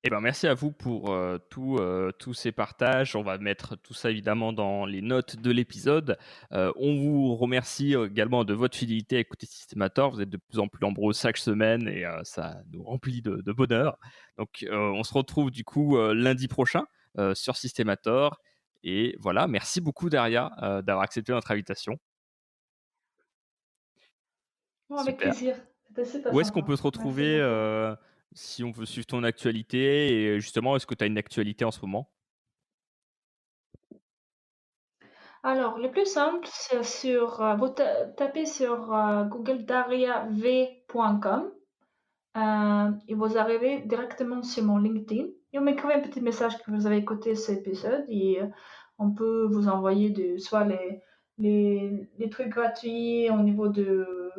Eh ben, merci à vous pour tous ces partages. On va mettre tout ça évidemment dans les notes de l'épisode. On vous remercie également de votre fidélité à écouter Systemator. Vous êtes de plus en plus nombreux chaque semaine et ça nous remplit de bonheur. Donc, on se retrouve du coup lundi prochain sur Systemator. Et voilà, merci beaucoup Daria d'avoir accepté notre invitation. Oh, avec Super. plaisir. C'était super Où est-ce qu'on sympa. peut se Merci retrouver beaucoup. si on veut suivre ton actualité et justement, est-ce que tu as une actualité en ce moment? Alors, le plus simple, c'est vous tapez sur Google dariav.com et vous arrivez directement sur mon LinkedIn. Et vous m'écrivez un petit message que vous avez écouté cet épisode et on peut vous envoyer soit les trucs gratuits au niveau de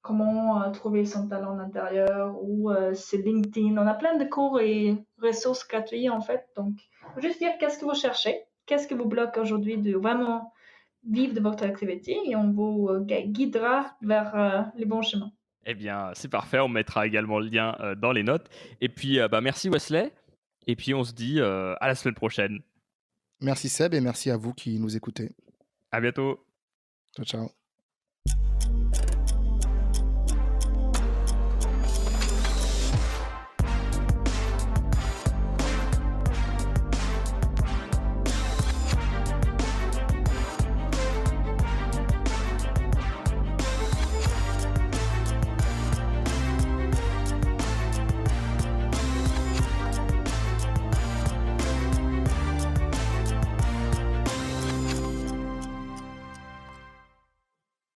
comment trouver son talent intérieur ou c'est LinkedIn. On a plein de cours et ressources gratuits en fait. Donc, faut juste dire qu'est-ce que vous cherchez, qu'est-ce que vous bloque aujourd'hui de vraiment vivre de votre activité et on vous guidera vers les bons chemins. Eh bien, c'est parfait. On mettra également le lien dans les notes. Et puis, merci Wesley. Et puis, on se dit à la semaine prochaine. Merci Seb et merci à vous qui nous écoutez. À bientôt. Ciao, ciao.